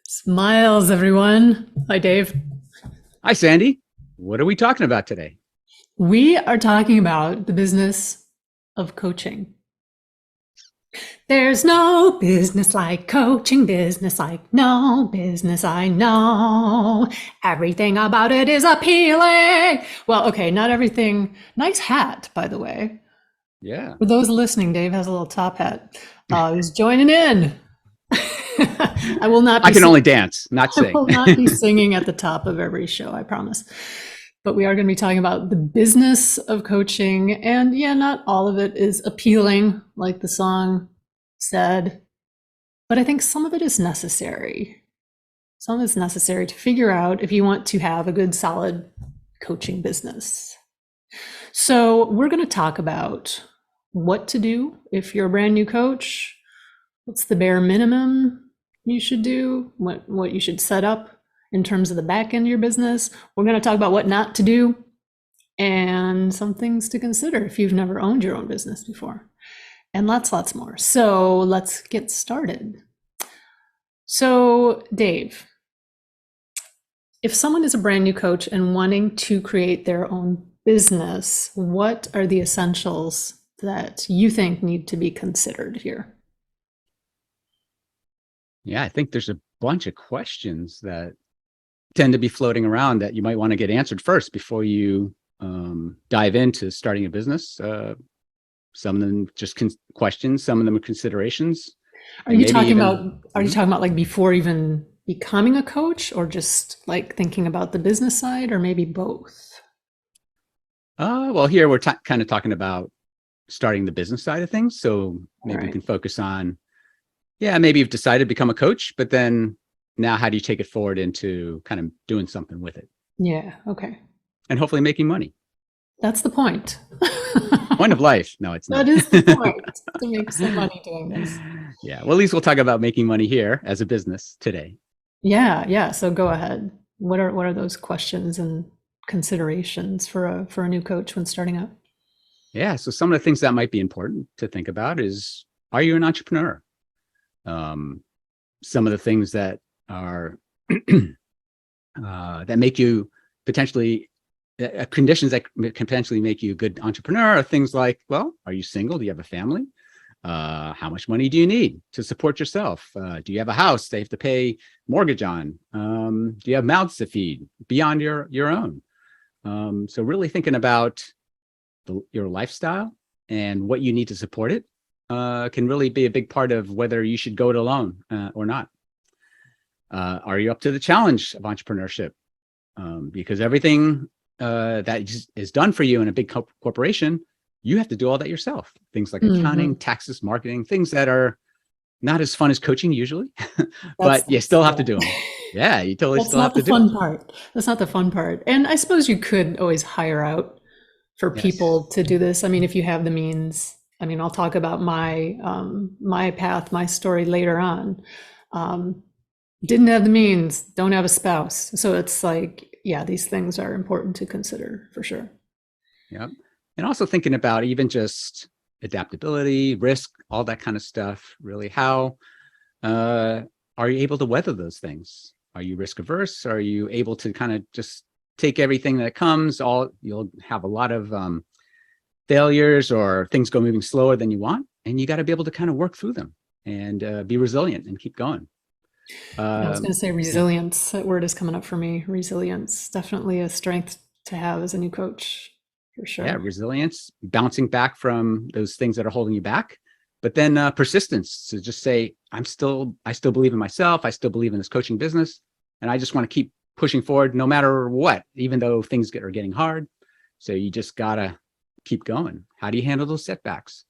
Smiles, everyone. Hi, Dave. Hi, Sandy. What are we talking about today? We are talking about the business of coaching. There's no business like coaching, business like no business I know. Everything about it is appealing. Well, okay, not everything. Nice hat, by the way. Yeah, For those listening, Dave has a little top hat. He's joining in. I will not I be can only dance, not I sing. will not be singing at the top of every show, I promise. But we are going to be talking about the business of coaching. And yeah, not all of it is appealing, like the song said. But I think some of it is necessary. Some of it's necessary to figure out if you want to have a good, solid coaching business. So we're going to talk about what to do if you're a brand new coach. What's the bare minimum you should do? What you should set up in terms of the back end of your business. We're going to talk about what not to do and some things to consider if you've never owned your own business before, and lots more. So let's get started. So, Dave, if someone is a brand new coach and wanting to create their own business, what are the essentials that you think need to be considered here? Yeah, I think there's a bunch of questions that tend to be floating around that you might want to get answered first before you dive into starting a business. Some of them just questions, some of them are considerations, Are and you maybe talking even. about are you talking about like before even becoming a coach, or just like thinking about the business side, or maybe both? Well, here we're kind of talking about starting the business side of things. So All maybe we right. can focus on, yeah, maybe you've decided to become a coach, but then now how do you take it forward into kind of doing something with it Yeah, okay. and hopefully making money? That's the point. Point of life. No, it's That not. is the point, to make some money doing this. Yeah. Well, at least we'll talk about making money here as a business today. Yeah. So go ahead. What are those questions and considerations for a new coach when starting out? Yeah. So some of the things that might be important to think about is, are you an entrepreneur? Um, some of the things that are that make you potentially conditions that can potentially make you a good entrepreneur are things like, well, are you single? Do you have a family? How much money do you need to support yourself? Do you have a house that you have to pay mortgage on? Do you have mouths to feed beyond your own? So really thinking about your lifestyle and what you need to support it can really be a big part of whether you should go it alone or not. Are you up to the challenge of entrepreneurship? Because everything that is done for you in a big corporation, you have to do all that yourself. Things like Hmm. accounting, taxes, marketing, things that are not as fun as coaching usually, That's but you still have to yeah. do them. Yeah, you totally That's still have not the to do it. fun part. That's not the fun part. And I suppose you could always hire out for Yes. people to do this. I mean, if you have the means. I mean, I'll talk about my path, my story later on. Um, didn't have the means, don't have a spouse. So it's like, yeah, these things are important to consider for sure. Yep. And also thinking about even just adaptability, risk, all that kind of stuff. Really, how uh, are you able to weather those things? Are you risk averse? Are you able to kind of just take everything that comes? You'll have a lot of failures or things go moving slower than you want, and you got to be able to kind of work through them and be resilient and keep going. Yeah, I was going to say Yeah, resilience. That word is coming up for me. Resilience, definitely a strength to have as a new coach, for yeah, sure. resilience, bouncing back from those things that are holding you back, but then persistence to just say, I still believe in myself. I still believe in this coaching business, and I just want to keep pushing forward no matter what, even though things are getting hard. So you just gotta keep going. How do you handle those setbacks?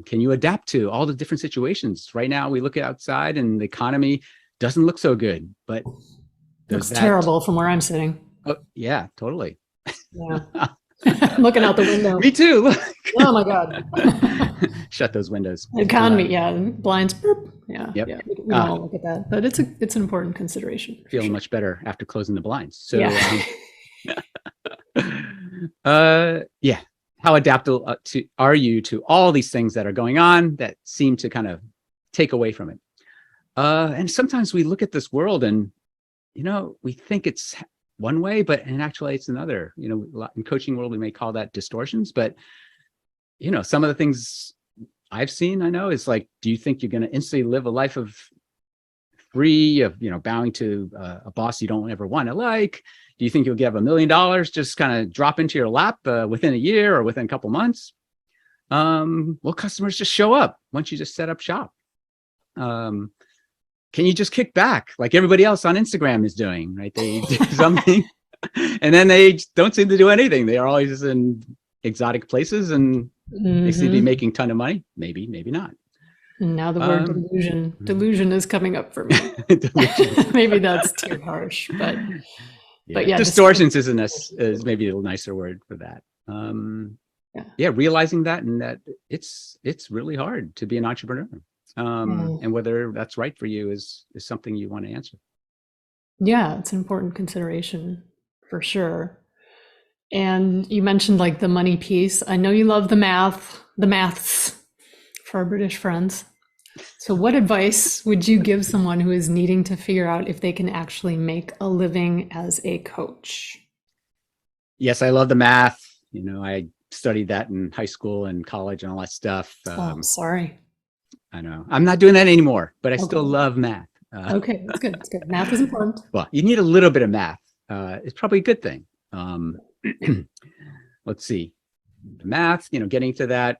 Can you adapt to all the different situations? Right now, we look outside and the economy doesn't look so good, but does Looks that? terrible from where I'm sitting. Oh, yeah, totally. Yeah. Looking out the window. Me too. Look. Oh my God. Shut those windows. Economy, yeah. Blinds, burp. Yeah, Yep. yeah. We don't Uh, want to look at that, but it's an important consideration for Feeling sure. much better after closing the blinds. Yeah. So, yeah. How adaptable are you to all these things that are going on that seem to kind of take away from it? And sometimes we look at this world and, we think it's one way, but in actuality it's another. In coaching world, we may call that distortions, but, some of the things I've seen, I know, is like, do you think you're going to instantly live a life of free of, bowing to a boss you don't ever want to like? Do you think you'll get $1 million just kind of drop into your lap within a year or within a couple months? Well, customers just show up once you just set up shop. Can you just kick back like everybody else on Instagram is doing, right? They do something and then they don't seem to do anything. They are always in exotic places and they seem to be making a ton of money. Maybe, maybe not. And now the word delusion is coming up for me. Maybe that's too harsh, but yeah, distortions is maybe a nicer word for that. Realizing that, and that it's really hard to be an entrepreneur. And whether that's right for you is something you want to answer. Yeah, it's an important consideration for sure. And you mentioned like the money piece. I know you love the maths for our British friends. So what advice would you give someone who is needing to figure out if they can actually make a living as a coach? Yes, I love the math. I studied that in high school and college and all that stuff. I'm sorry. I know. I'm not doing that anymore, but I still love math. Okay, that's good. That's good. Math is important. Well, you need a little bit of math. It's probably a good thing. Let's see. The math, getting to that,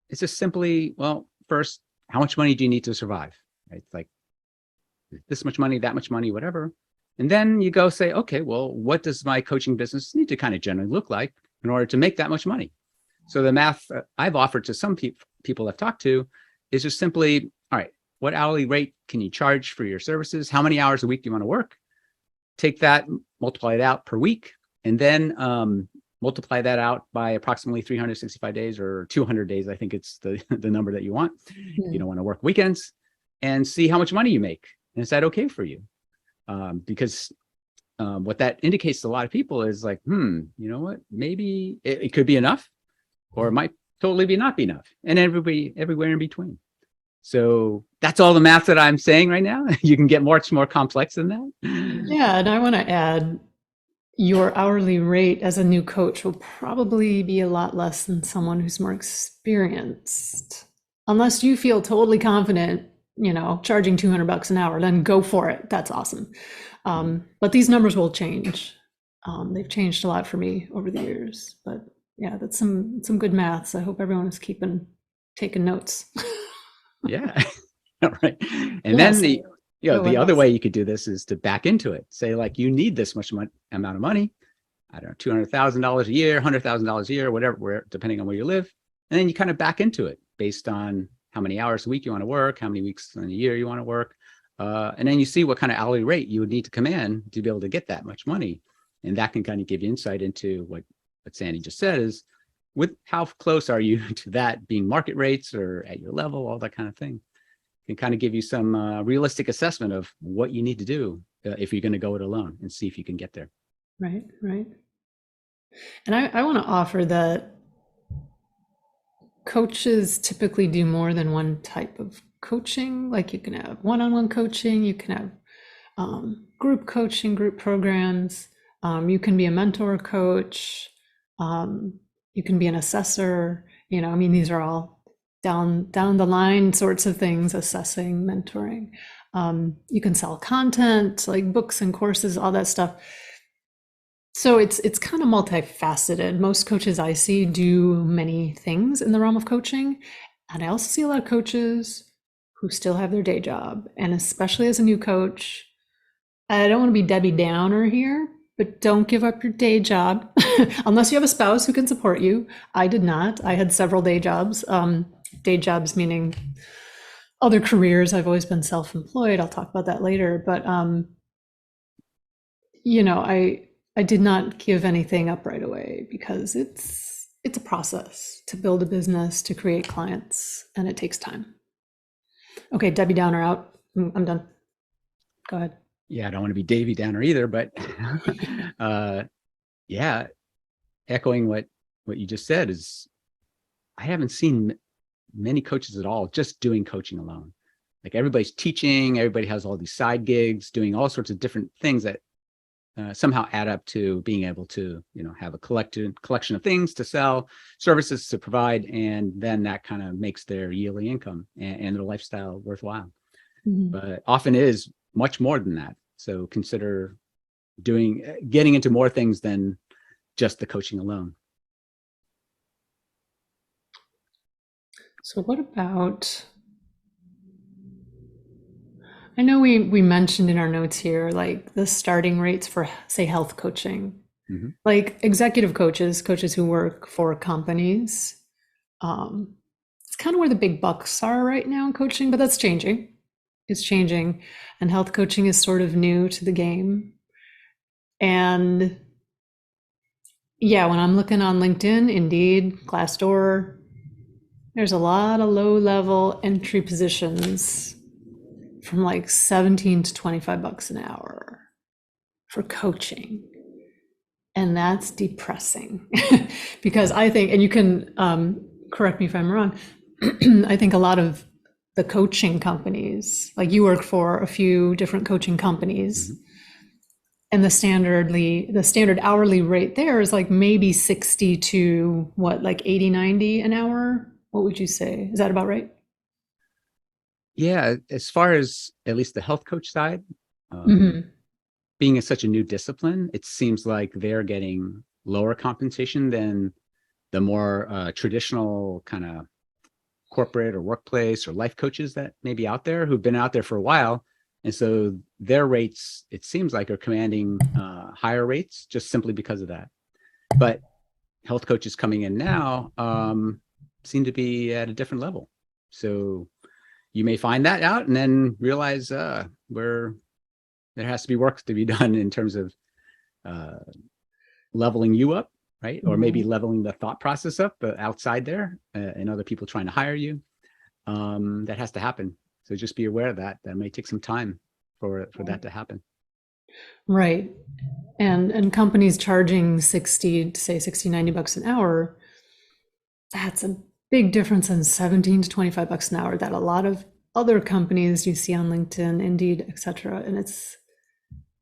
it's just simply, well, first, how much money do you need to survive? Right? It's like this much money, that much money, whatever. And then you go say, okay, well, what does my coaching business need to kind of generally look like in order to make that much money? So the math I've offered to some people I've talked to is just simply, all right, what hourly rate can you charge for your services? How many hours a week do you want to work? Take that, multiply it out per week, and then multiply that out by approximately 365 days or 200 days. I think it's the number that you want. You don't want to work weekends, and see how much money you make. And is that okay for you? Because what that indicates to a lot of people is like, you know what, maybe it could be enough, or it might totally not be enough, and everywhere in between. So that's all the math that I'm saying right now. You can get much more complex than that. Yeah, and I want to add, your hourly rate as a new coach will probably be a lot less than someone who's more experienced. Unless you feel totally confident, charging $200 an hour, then go for it. That's awesome. But these numbers will change. They've changed a lot for me over the years. But yeah, that's some good maths. I hope everyone is taking notes. Yeah. All right. And then the other way you could do this is to back into it. Say like, you need this much amount of money. I don't know, $200,000 a year, $100,000 a year, whatever, depending on where you live. And then you kind of back into it based on how many hours a week you want to work, how many weeks in a year you want to work. And then you see what kind of hourly rate you would need to command to be able to get that much money. And that can kind of give you insight into what Sandy just said is, with how close are you to that being market rates or at your level, all that kind of thing. Can kind of give you some realistic assessment of what you need to do if you're going to go it alone, and see if you can get there. Right. And I want to offer that coaches typically do more than one type of coaching. Like you can have one-on-one coaching, you can have group coaching, group programs. You can be a mentor coach. You can be an assessor. These are all down the line sorts of things, assessing, mentoring. You can sell content like books and courses, all that stuff. So it's kind of multifaceted. Most coaches I see do many things in the realm of coaching. And I also see a lot of coaches who still have their day job. And especially as a new coach, I don't want to be Debbie Downer here, but don't give up your day job unless you have a spouse who can support you. I did not. I had several day jobs. Day jobs meaning other careers. I've always been self-employed. I'll talk about that later. But I did not give anything up right away because it's a process to build a business, to create clients, and it takes time. Okay, Debbie Downer out. I'm done. Go ahead. Yeah, I don't want to be Davey Downer either, but yeah, echoing what you just said is, I haven't seen many coaches at all just doing coaching alone. like everybody's teaching, everybody has all these side gigs, doing all sorts of different things that somehow add up to being able to, have a collection of things to sell, services to provide, and then that kind of makes their yearly income and their lifestyle worthwhile. Mm-hmm. But often it is much more than that. So consider getting into more things than just the coaching alone. So what about, I know we mentioned in our notes here, like the starting rates for, say, health coaching, mm-hmm. like executive coaches who work for companies. It's kind of where the big bucks are right now in coaching, but that's changing. It's changing. And health coaching is sort of new to the game. And yeah, when I'm looking on LinkedIn, Indeed, Glassdoor, there's a lot of low-level entry positions from like 17 to 25 bucks an hour for coaching. And that's depressing because I think, and you can correct me if I'm wrong, I think a lot of the coaching companies, like you work for a few different coaching companies, mm-hmm. and the standard hourly rate there is like maybe 60 to what, like 80, 90 an hour? What would you say? Is that about right? Yeah, as far as at least the health coach side, mm-hmm. being such a new discipline, it seems like they're getting lower compensation than the more traditional kind of corporate or workplace or life coaches that may be out there who've been out there for a while. And so their rates, it seems like, are commanding higher rates just simply because of that. But health coaches coming in now seem to be at a different level. So you may find that out and then realize there has to be work to be done in terms of leveling you up, right? Mm-hmm. Or maybe leveling the thought process up outside there and other people trying to hire you. That has to happen. So just be aware of that. That may take some time for that to happen. Right. And companies charging 60, say 60, 90 bucks an hour, that's a big difference in 17 to 25 bucks an hour that a lot of other companies you see on LinkedIn, Indeed, etc. And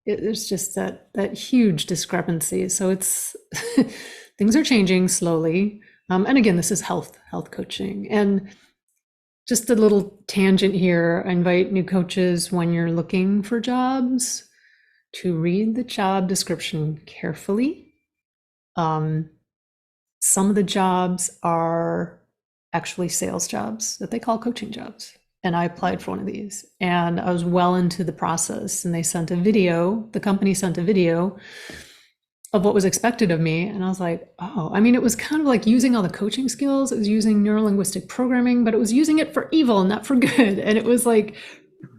there's just that huge discrepancy. So it's things are changing slowly. And again, this is health coaching. And just a little tangent here, I invite new coaches when you're looking for jobs to read the job description carefully. Some of the jobs are actually sales jobs that they call coaching jobs. And I applied for one of these and I was well into the process, and they sent a video, the company sent a video of what was expected of me. And I was like, oh, I mean, it was kind of like using all the coaching skills. It was using neurolinguistic programming, but it was using it for evil, not for good. And it was like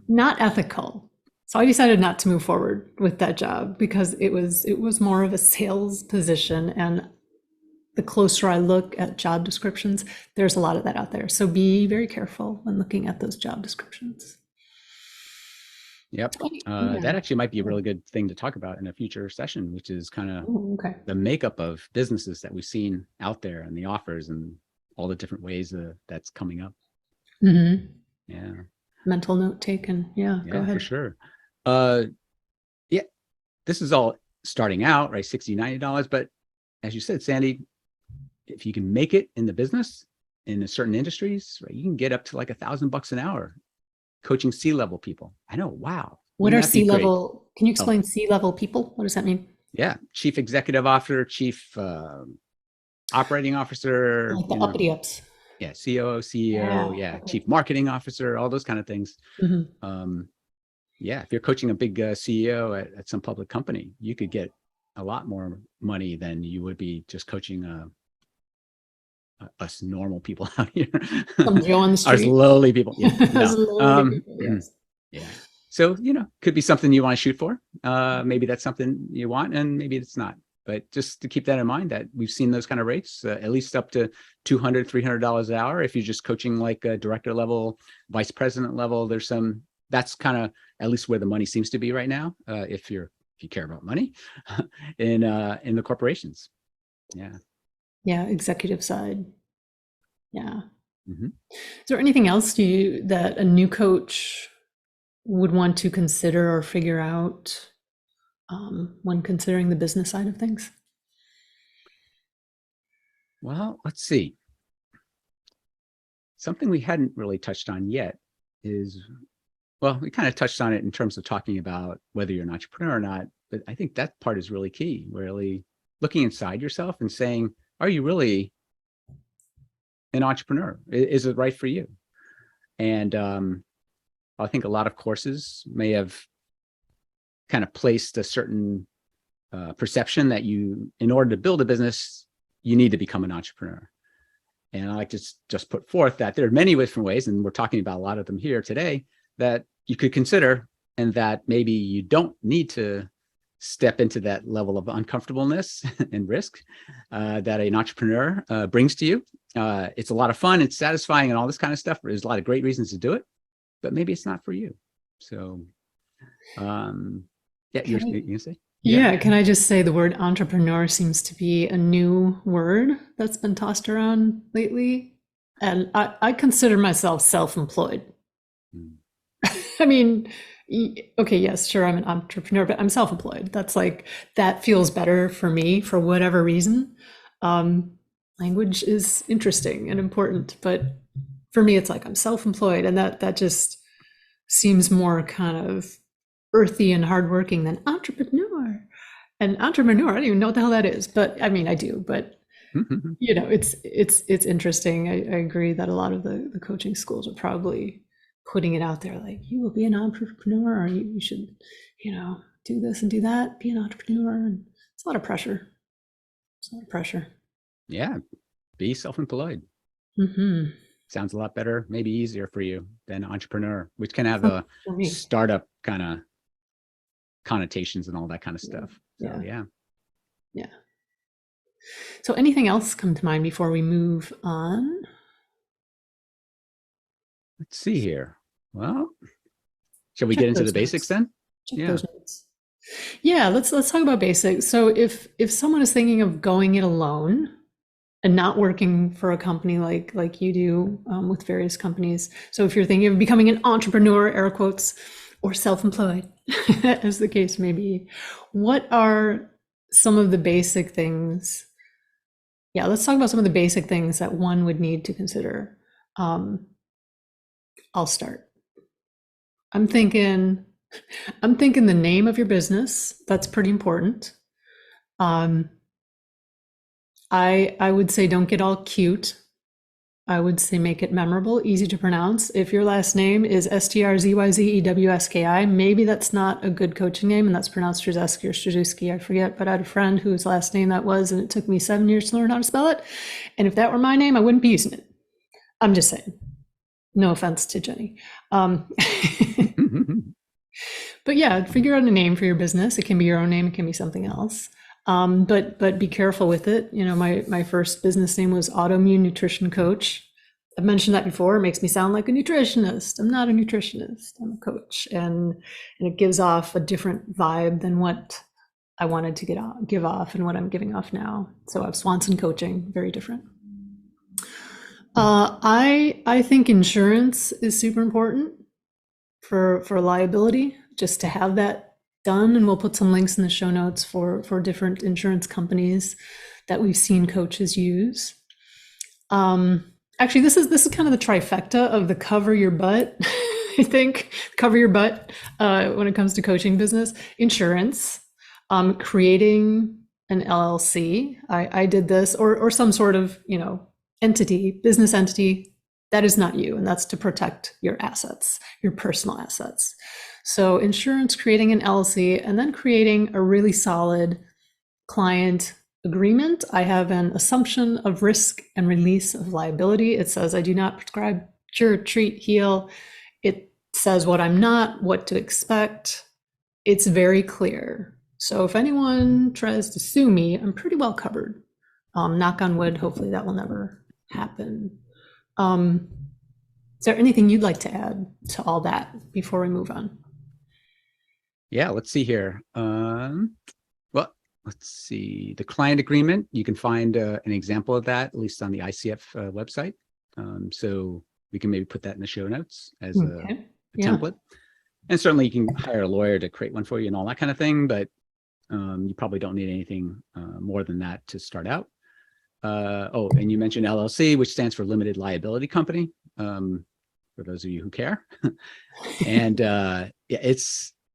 not ethical. So I decided not to move forward with that job because it was more of a sales position. And the closer I look at job descriptions, there's a lot of that out there. So be very careful when looking at those job descriptions. Yep. That actually might be a really good thing to talk about in a future session, which is kind of the makeup of businesses that we've seen out there and the offers and all the different ways that's coming up. Mm-hmm. Yeah. Mental note taken. Yeah, go ahead. For sure. Yeah, this is all starting out, right? $60, $90. But as you said, Sandy, if you can make it in the business in certain industries, right, you can get up to like $1,000 an hour coaching C-level people. I know. Wow. What are C-level? Can you explain C-level people? What does that mean? Yeah. Chief executive officer, chief operating officer. Like the uppity ups. Yeah. COO, CEO. Yeah. Okay. Chief marketing officer, all those kind of things. Mm-hmm. Yeah. If you're coaching a big CEO at some public company, you could get a lot more money than you would be just coaching us normal people out here. Some Joe on the street. Us lowly people. Yeah. No. Yes. Yeah. So, could be something you want to shoot for. Maybe that's something you want, and maybe it's not. But just to keep that in mind, that we've seen those kind of rates, at least up to $200, $300 an hour. If you're just coaching like a director level, vice president level, that's kind of at least where the money seems to be right now. If you care about money in the corporations. Yeah. Yeah. Executive side. Yeah. Mhm. Is there anything else that a new coach would want to consider or figure out when considering the business side of things? Well, let's see. Something we hadn't really touched on yet is, well, we kind of touched on it in terms of talking about whether you're an entrepreneur or not, but I think that part is really key, really looking inside yourself and saying, are you really an entrepreneur? Is it right for you? And I think a lot of courses may have kind of placed a certain perception that you, in order to build a business, you need to become an entrepreneur. And I like to just put forth that there are many different ways, and we're talking about a lot of them here today, that you could consider, and that maybe you don't need to step into that level of uncomfortableness and risk that an entrepreneur brings to you. It's a lot of fun, it's satisfying, and all this kind of stuff. There's a lot of great reasons to do it, but maybe it's not for you. So, yeah, you're gonna say? Yeah, can I just say the word entrepreneur seems to be a new word that's been tossed around lately. And I consider myself self-employed. Mm. I mean, okay, yes, sure, I'm an entrepreneur, but I'm self-employed. That's like, that feels better for me for whatever reason. Language is interesting and important, but for me, it's like I'm self-employed, and that just seems more kind of earthy and hardworking than entrepreneur. And entrepreneur, I don't even know what the hell that is, but I mean, I do, but it's interesting. I agree that a lot of the coaching schools are probably putting it out there like, you will be an entrepreneur, or you should, do this and do that, be an entrepreneur. And it's a lot of pressure. It's a lot of pressure. Yeah, be self-employed. Mm-hmm. Sounds a lot better, maybe easier for you than entrepreneur, which can have a For me. startup kind of connotations and all that kind of stuff. So Yeah. yeah. Yeah. So anything else come to mind before we move on? Let's see here. Well, shall we Check get into the those basics notes. then? Check Yeah. those notes. Yeah, let's talk about basics. So if someone is thinking of going it alone and not working for a company like you do with various companies, so if you're thinking of becoming an entrepreneur, air quotes, or self-employed, as the case may be, what are some of the basic things? Yeah, let's talk about some of the basic things that one would need to consider. I'll start. I'm thinking the name of your business. That's pretty important. I would say don't get all cute. I would say make it memorable, easy to pronounce. If your last name is Strzywski, maybe that's not a good coaching name, and that's pronounced Strzeski or Strzeski, I forget, but I had a friend whose last name that was, and it took me 7 years to learn how to spell it. And if that were my name, I wouldn't be using it. I'm just saying. No offense to Jenny. But yeah, figure out a name for your business. It can be your own name, it can be something else. But be careful with it. My first business name was Autoimmune Nutrition Coach. I've mentioned that before. It makes me sound like a nutritionist. I'm not a nutritionist. I'm a coach, and it gives off a different vibe than what I wanted to give off and what I'm giving off now. So I have Swanson Coaching, very different. I think insurance is super important for liability, just to have that done. And we'll put some links in the show notes for different insurance companies that we've seen coaches use. Actually, this is kind of the trifecta of the cover your butt. I think cover your butt when it comes to coaching business, insurance, creating an LLC. I did this, or some sort of entity, business entity. That is not you, and that's to protect your assets, your personal assets. So insurance, creating an LLC, and then creating a really solid client agreement. I have an assumption of risk and release of liability. It says I do not prescribe, cure, treat, heal. It says what I'm not, what to expect. It's very clear. So if anyone tries to sue me, I'm pretty well covered. Knock on wood, hopefully that will never happen. Is there anything you'd like to add to all that before we move on? Yeah, let's see here. Well, let's see. The client agreement, you can find an example of that, at least on the ICF website. So we can maybe put that in the show notes as a Okay. Yeah. template. And certainly you can hire a lawyer to create one for you and all that kind of thing, but you probably don't need anything more than that to start out. Oh, and you mentioned LLC, which stands for Limited Liability Company, for those of you who care. And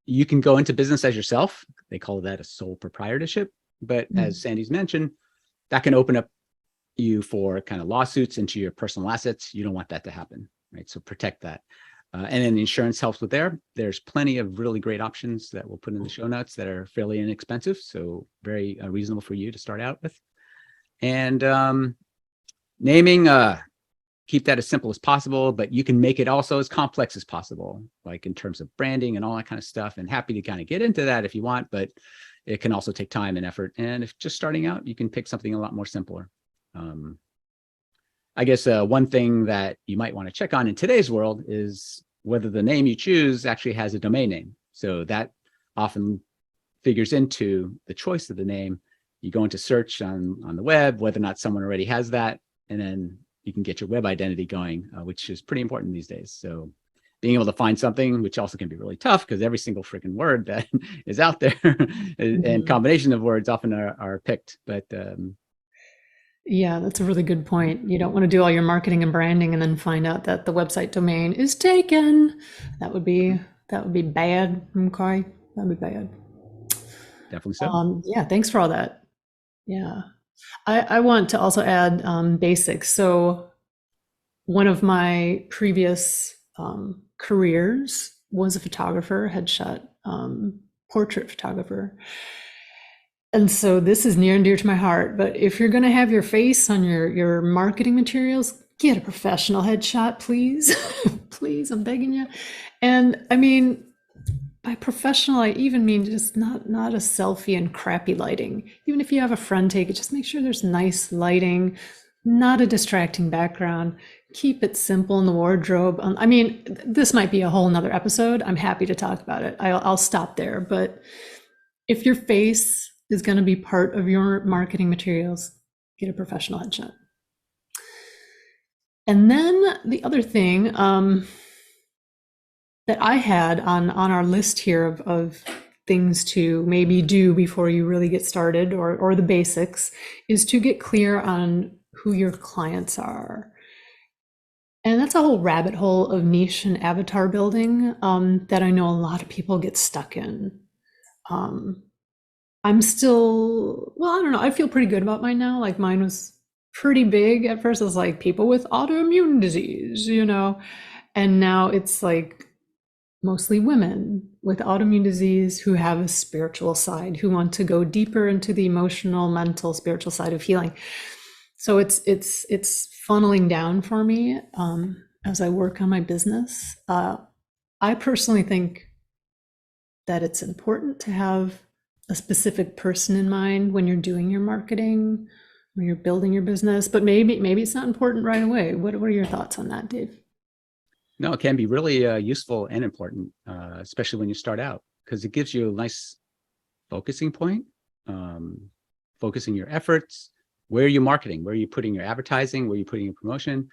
you can go into business as yourself. They call that a sole proprietorship. But as Sandy's mentioned, that can open up you for kind of lawsuits into your personal assets. You don't want that to happen, right? So protect that. And then insurance helps with there. There's plenty of really great options that we'll put in the show notes that are fairly inexpensive. So very reasonable for you to start out with. And naming, keep that as simple as possible, but you can make it also as complex as possible, like in terms of branding and all that kind of stuff. And happy to kind of get into that if you want, but it can also take time and effort. And if just starting out, you can pick something a lot more simpler. I guess one thing that you might want to check on in today's world is whether the name you choose actually has a domain name. So that often figures into the choice of the name. You go into search on the web, whether or not someone already has that, and then you can get your web identity going, which is pretty important these days. So being able to find something, which also can be really tough because every single freaking word that is out there and combination of words often are picked. But yeah, that's a really good point. You don't want to do all your marketing and branding and then find out that the website domain is taken. That would be bad. Okay, that'd be bad. Definitely so. Yeah, thanks for all that. Yeah, I want to also add basics. So one of my previous careers was a photographer, headshot portrait photographer. And so this is near and dear to my heart, but if you're going to have your face on your marketing materials, get a professional headshot, please. Please, I'm begging you. And I mean, by professional, I even mean just not a selfie and crappy lighting. Even if you have a friend take it, just make sure there's nice lighting, not a distracting background. Keep it simple in the wardrobe. I mean, this might be a whole nother episode. I'm happy to talk about it. I'll stop there. But if your face is going to be part of your marketing materials, get a professional headshot. And then the other thing that I had on our list here of things to maybe do before you really get started, or the basics, is to get clear on who your clients are. And that's a whole rabbit hole of niche and avatar building that I know a lot of people get stuck in. I'm still, well, I don't know. I feel pretty good about mine now. Like mine was pretty big at first. It was like people with autoimmune disease, and now it's like mostly women with autoimmune disease who have a spiritual side, who want to go deeper into the emotional, mental, spiritual side of healing. So it's funneling down for me as I work on my business. I personally think that it's important to have a specific person in mind when you're doing your marketing, when you're building your business, but maybe it's not important right away. What are your thoughts on that, Dave? No, it can be really useful and important, especially when you start out, because it gives you a nice focusing point, focusing your efforts. Where are you marketing? Where are you putting your advertising? Where are you putting your promotion?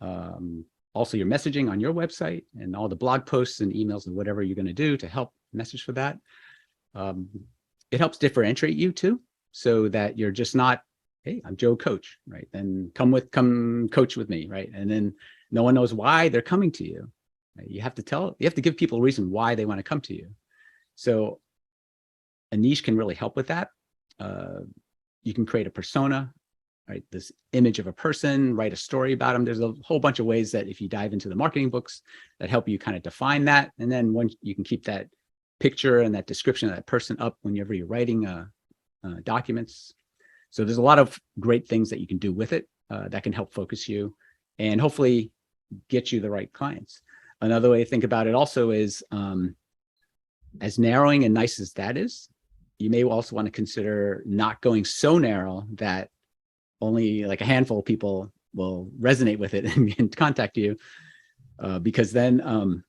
Also your messaging on your website and all the blog posts and emails and whatever you're going to do to help message for that. It helps differentiate you too, so that you're just not, hey, I'm Joe Coach, right? Then come coach with me, right? And then no one knows why they're coming to you. Right? You have to give people a reason why they want to come to you. So a niche can really help with that. You can create a persona, right? This image of a person, write a story about them. There's a whole bunch of ways that if you dive into the marketing books that help you kind of define that. And then once you can keep that picture and that description of that person up whenever you're writing documents. So there's a lot of great things that you can do with it that can help focus you and hopefully get you the right clients. Another way to think about it also is as narrowing and nice as that is, you may also want to consider not going so narrow that only like a handful of people will resonate with it and contact you, because then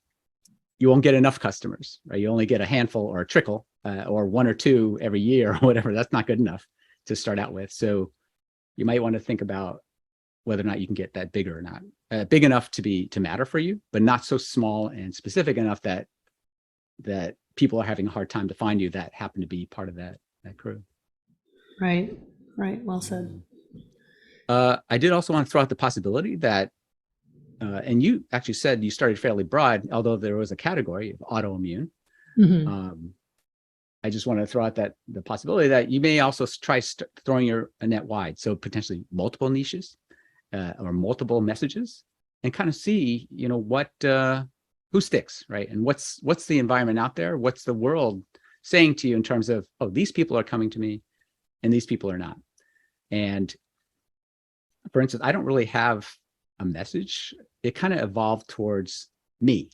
you won't get enough customers, right? You only get a handful or a trickle or one or two every year or whatever. That's not good enough to start out with. So you might want to think about whether or not you can get that bigger or not. Big enough to matter for you, but not so small and specific enough that people are having a hard time to find you that happen to be part of that crew. Right. Right. Well said. I did also want to throw out the possibility that, and you actually said you started fairly broad, although there was a category of autoimmune. Mm-hmm. I just want to throw out that the possibility that you may also try throwing your net wide, so potentially multiple niches or multiple messages, and kind of see, what who sticks, right? And what's the environment out there? What's the world saying to you in terms of, oh, these people are coming to me, and these people are not. And for instance, I don't really have a message. It kind of evolved towards me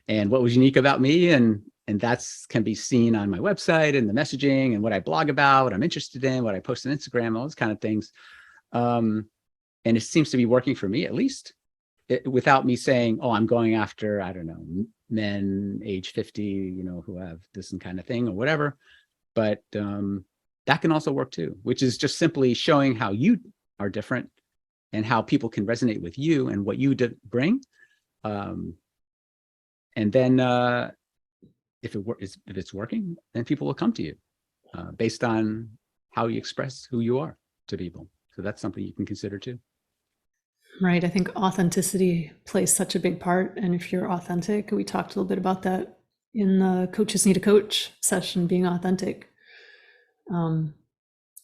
and what was unique about me, and that's can be seen on my website and the messaging and what I blog about, what I'm interested in, what I post on Instagram, all those kind of things. And it seems to be working for me, at least, without me saying, oh, I'm going after, I don't know, men age 50, who have this kind of thing or whatever. But that can also work too, which is just simply showing how you are different and how people can resonate with you and what you bring. And then if it's working, then people will come to you based on how you express who you are to people. So that's something you can consider too. Right. I think authenticity plays such a big part. And if you're authentic, we talked a little bit about that in the Coaches Need a Coach session, being authentic. And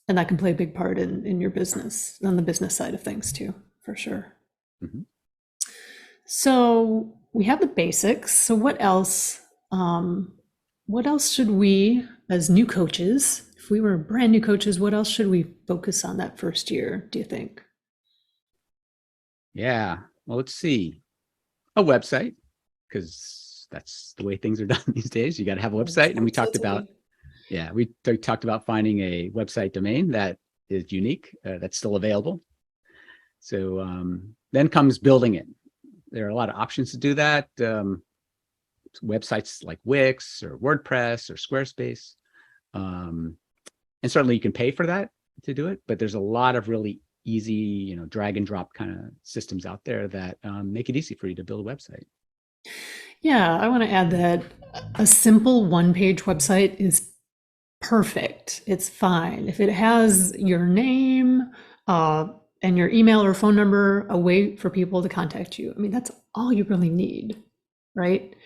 that can play a big part in your business, on the business side of things too, for sure. Mm-hmm. So we have the basics. So what else? What else should we, as new coaches, if we were brand new coaches, what else should we focus on that first year, do you think? Yeah. Well, let's see. A website, because that's the way things are done these days. You got to have a website. And we talked about, we talked about finding a website domain that is unique, that's still available. So then comes building it. There are a lot of options to do that. Websites like Wix or WordPress or Squarespace. And certainly you can pay for that to do it, but there's a lot of really easy, drag and drop kind of systems out there that make it easy for you to build a website. Yeah, I want to add that a simple one-page website is perfect. It's fine. If it has your name and your email or phone number, a way for people to contact you. I mean, that's all you really need, right?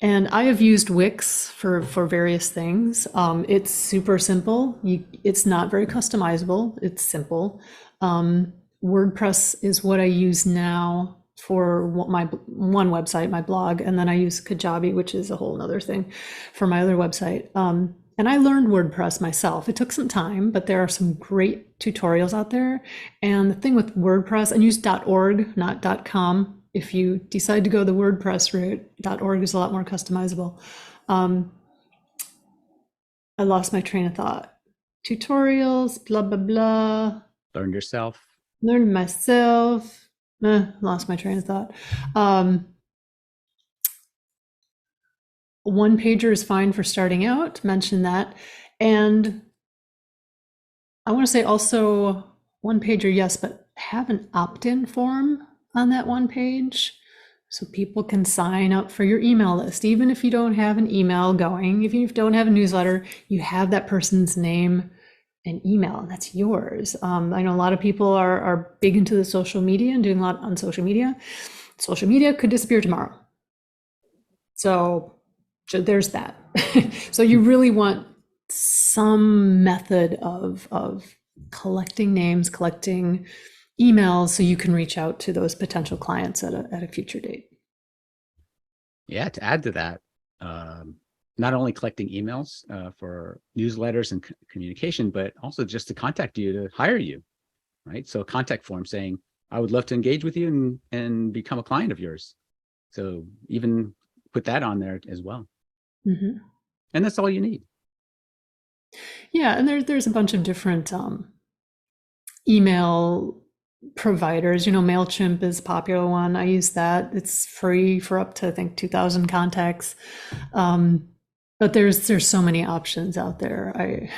And I have used Wix for various things. It's super simple. It's not very customizable. It's simple. WordPress is what I use now for my one website, my blog, and then I use Kajabi, which is a whole other thing, for my other website. And I learned WordPress myself. It took some time, but there are some great tutorials out there. And the thing with WordPress, and use .org, not .com. If you decide to go the WordPress route, .org is a lot more customizable. I lost my train of thought. Tutorials, blah, blah, blah. Learn yourself. Learn myself. Lost my train of thought. One pager is fine for starting out, mention that. And I want to say also one pager, yes, but have an opt-in form on that one page so people can sign up for your email list. Even if you don't have an email going, if you don't have a newsletter, you have that person's name and email, and that's yours. I know a lot of people are big into the social media and doing a lot on social media. Social media could disappear tomorrow. So there's that. So you really want some method of collecting names, collecting emails, so you can reach out to those potential clients at a future date. Yeah, to add to that, not only collecting emails for newsletters and communication, but also just to contact you to hire you, right? So a contact form saying, I would love to engage with you and become a client of yours. So even put that on there as well. Mm-hmm. And that's all you need. Yeah, and there's a bunch of different email providers. MailChimp is a popular one. I use that. It's free for up to, I think, 2,000 contacts. But there's so many options out there.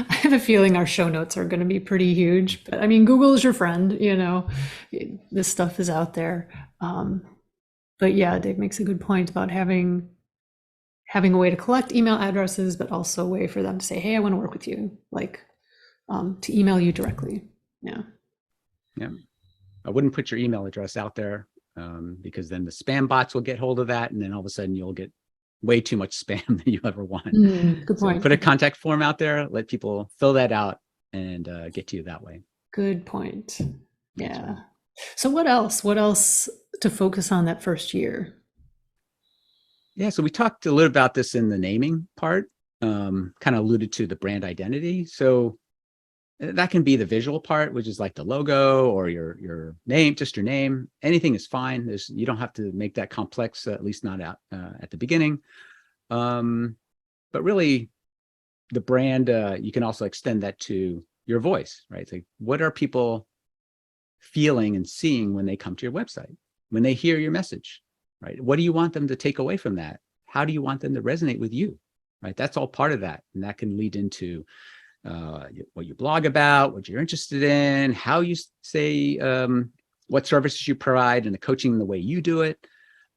I have a feeling our show notes are going to be pretty huge, but I mean, Google is your friend, this stuff is out there. But yeah, Dave makes a good point about having a way to collect email addresses, but also a way for them to say, hey, I want to work with you, like to email you directly. Yeah. Yeah. I wouldn't put your email address out there because then the spam bots will get hold of that. And then all of a sudden you'll get way too much spam than you ever want. Good So point. put a contact form out there, let people fill that out and get to you that way. Good point. Yeah. Right. So what else? What else to focus on that first year? Yeah. So we talked a little about this in the naming part, kind of alluded to the brand identity. So that can be the visual part, which is like the logo or your name, just your name. Anything is fine. You don't have to make that complex, at least not out at the beginning. But really, the brand, you can also extend that to your voice, right? It's like, what are people feeling and seeing when they come to your website, when they hear your message, right? What do you want them to take away from that? How do you want them to resonate with you, right? That's all part of that. And that can lead into what you blog about, what you're interested in, how you say, what services you provide, and the coaching, the way you do it.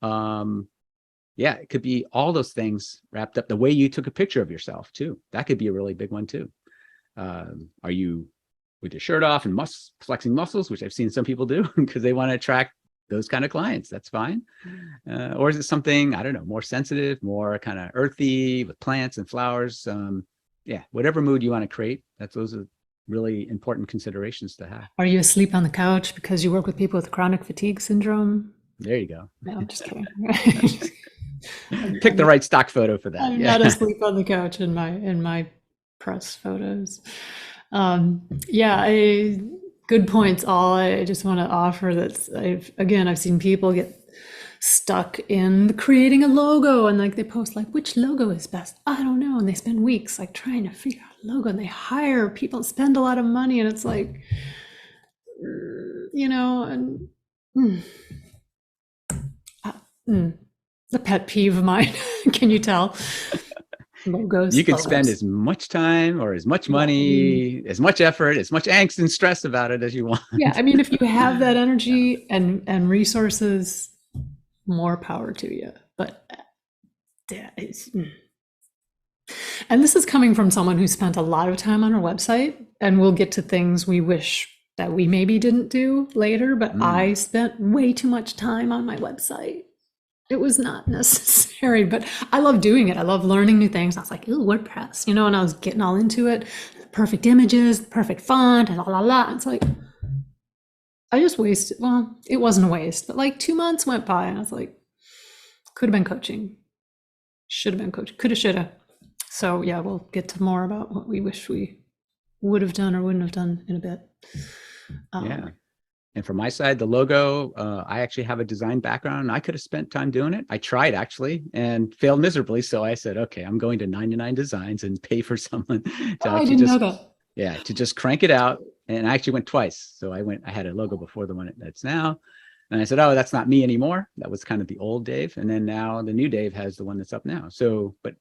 Yeah, it could be all those things wrapped up. The way you took a picture of yourself too. That could be a really big one too. Are you with your shirt off and flexing muscles, which I've seen some people do because they want to attract those kind of clients? That's fine. Or is it something, I don't know, more sensitive, more kind of earthy with plants and flowers? Yeah, whatever mood you want to create, those are really important considerations to have. Are you asleep on the couch because you work with people with chronic fatigue syndrome? There you go. No, I'm just kidding. Pick the right stock photo for that. I'm Yeah. not asleep on the couch in my press photos. Good points. All I just want to offer that I've seen people get stuck in creating a logo and like they post like which logo is best. I don't know, and they spend weeks like trying to figure out a logo and they hire people, spend a lot of money, and it's like the pet peeve of mine. Can you tell? Logos. You can spend as much time or as much money, as much effort, as much angst and stress about it as you want. Yeah, I mean, if you have that energy and resources, more power to you. But and this is coming from someone who spent a lot of time on our website, and we'll get to things we wish that we maybe didn't do later, but I spent way too much time on my website. It was not necessary, but I love doing it. I love learning new things. I was like, ooh, WordPress, and I was getting all into it. Perfect images, perfect font, and la la la. It's like, I just wasted, well, it wasn't a waste, but like 2 months went by and I was like, could have been coaching. Should have been coaching. Coulda, shoulda. So yeah, we'll get to more about what we wish we would have done or wouldn't have done in a bit. Yeah. And from my side, the logo, I actually have a design background. I could have spent time doing it. I tried actually and failed miserably. So I said, okay, I'm going to 99 Designs and pay for someone to I didn't know that. Yeah, to just crank it out. And I actually went twice. So I had a logo before the one that's now. And I said, oh, that's not me anymore. That was kind of the old Dave. And then now the new Dave has the one that's up now. So, but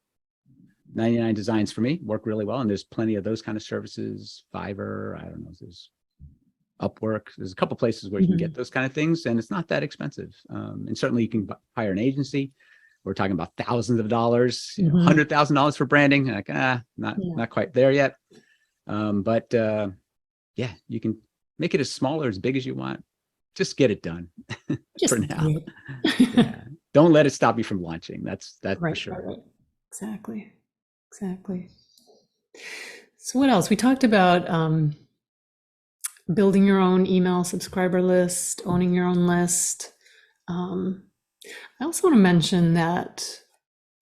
99 Designs for me work really well. And there's plenty of those kind of services. Fiverr, I don't know, there's Upwork. There's a couple places where you can get those kind of things, and it's not that expensive. And certainly you can hire an agency. We're talking about thousands of dollars, $100,000 for branding. Like, not quite there yet. But yeah, you can make it as small or as big as you want. Just get it done for now. Yeah. Don't let it stop you from launching. That's right, for sure. Right. Exactly. So what else? We talked about building your own email subscriber list, owning your own list. I also want to mention that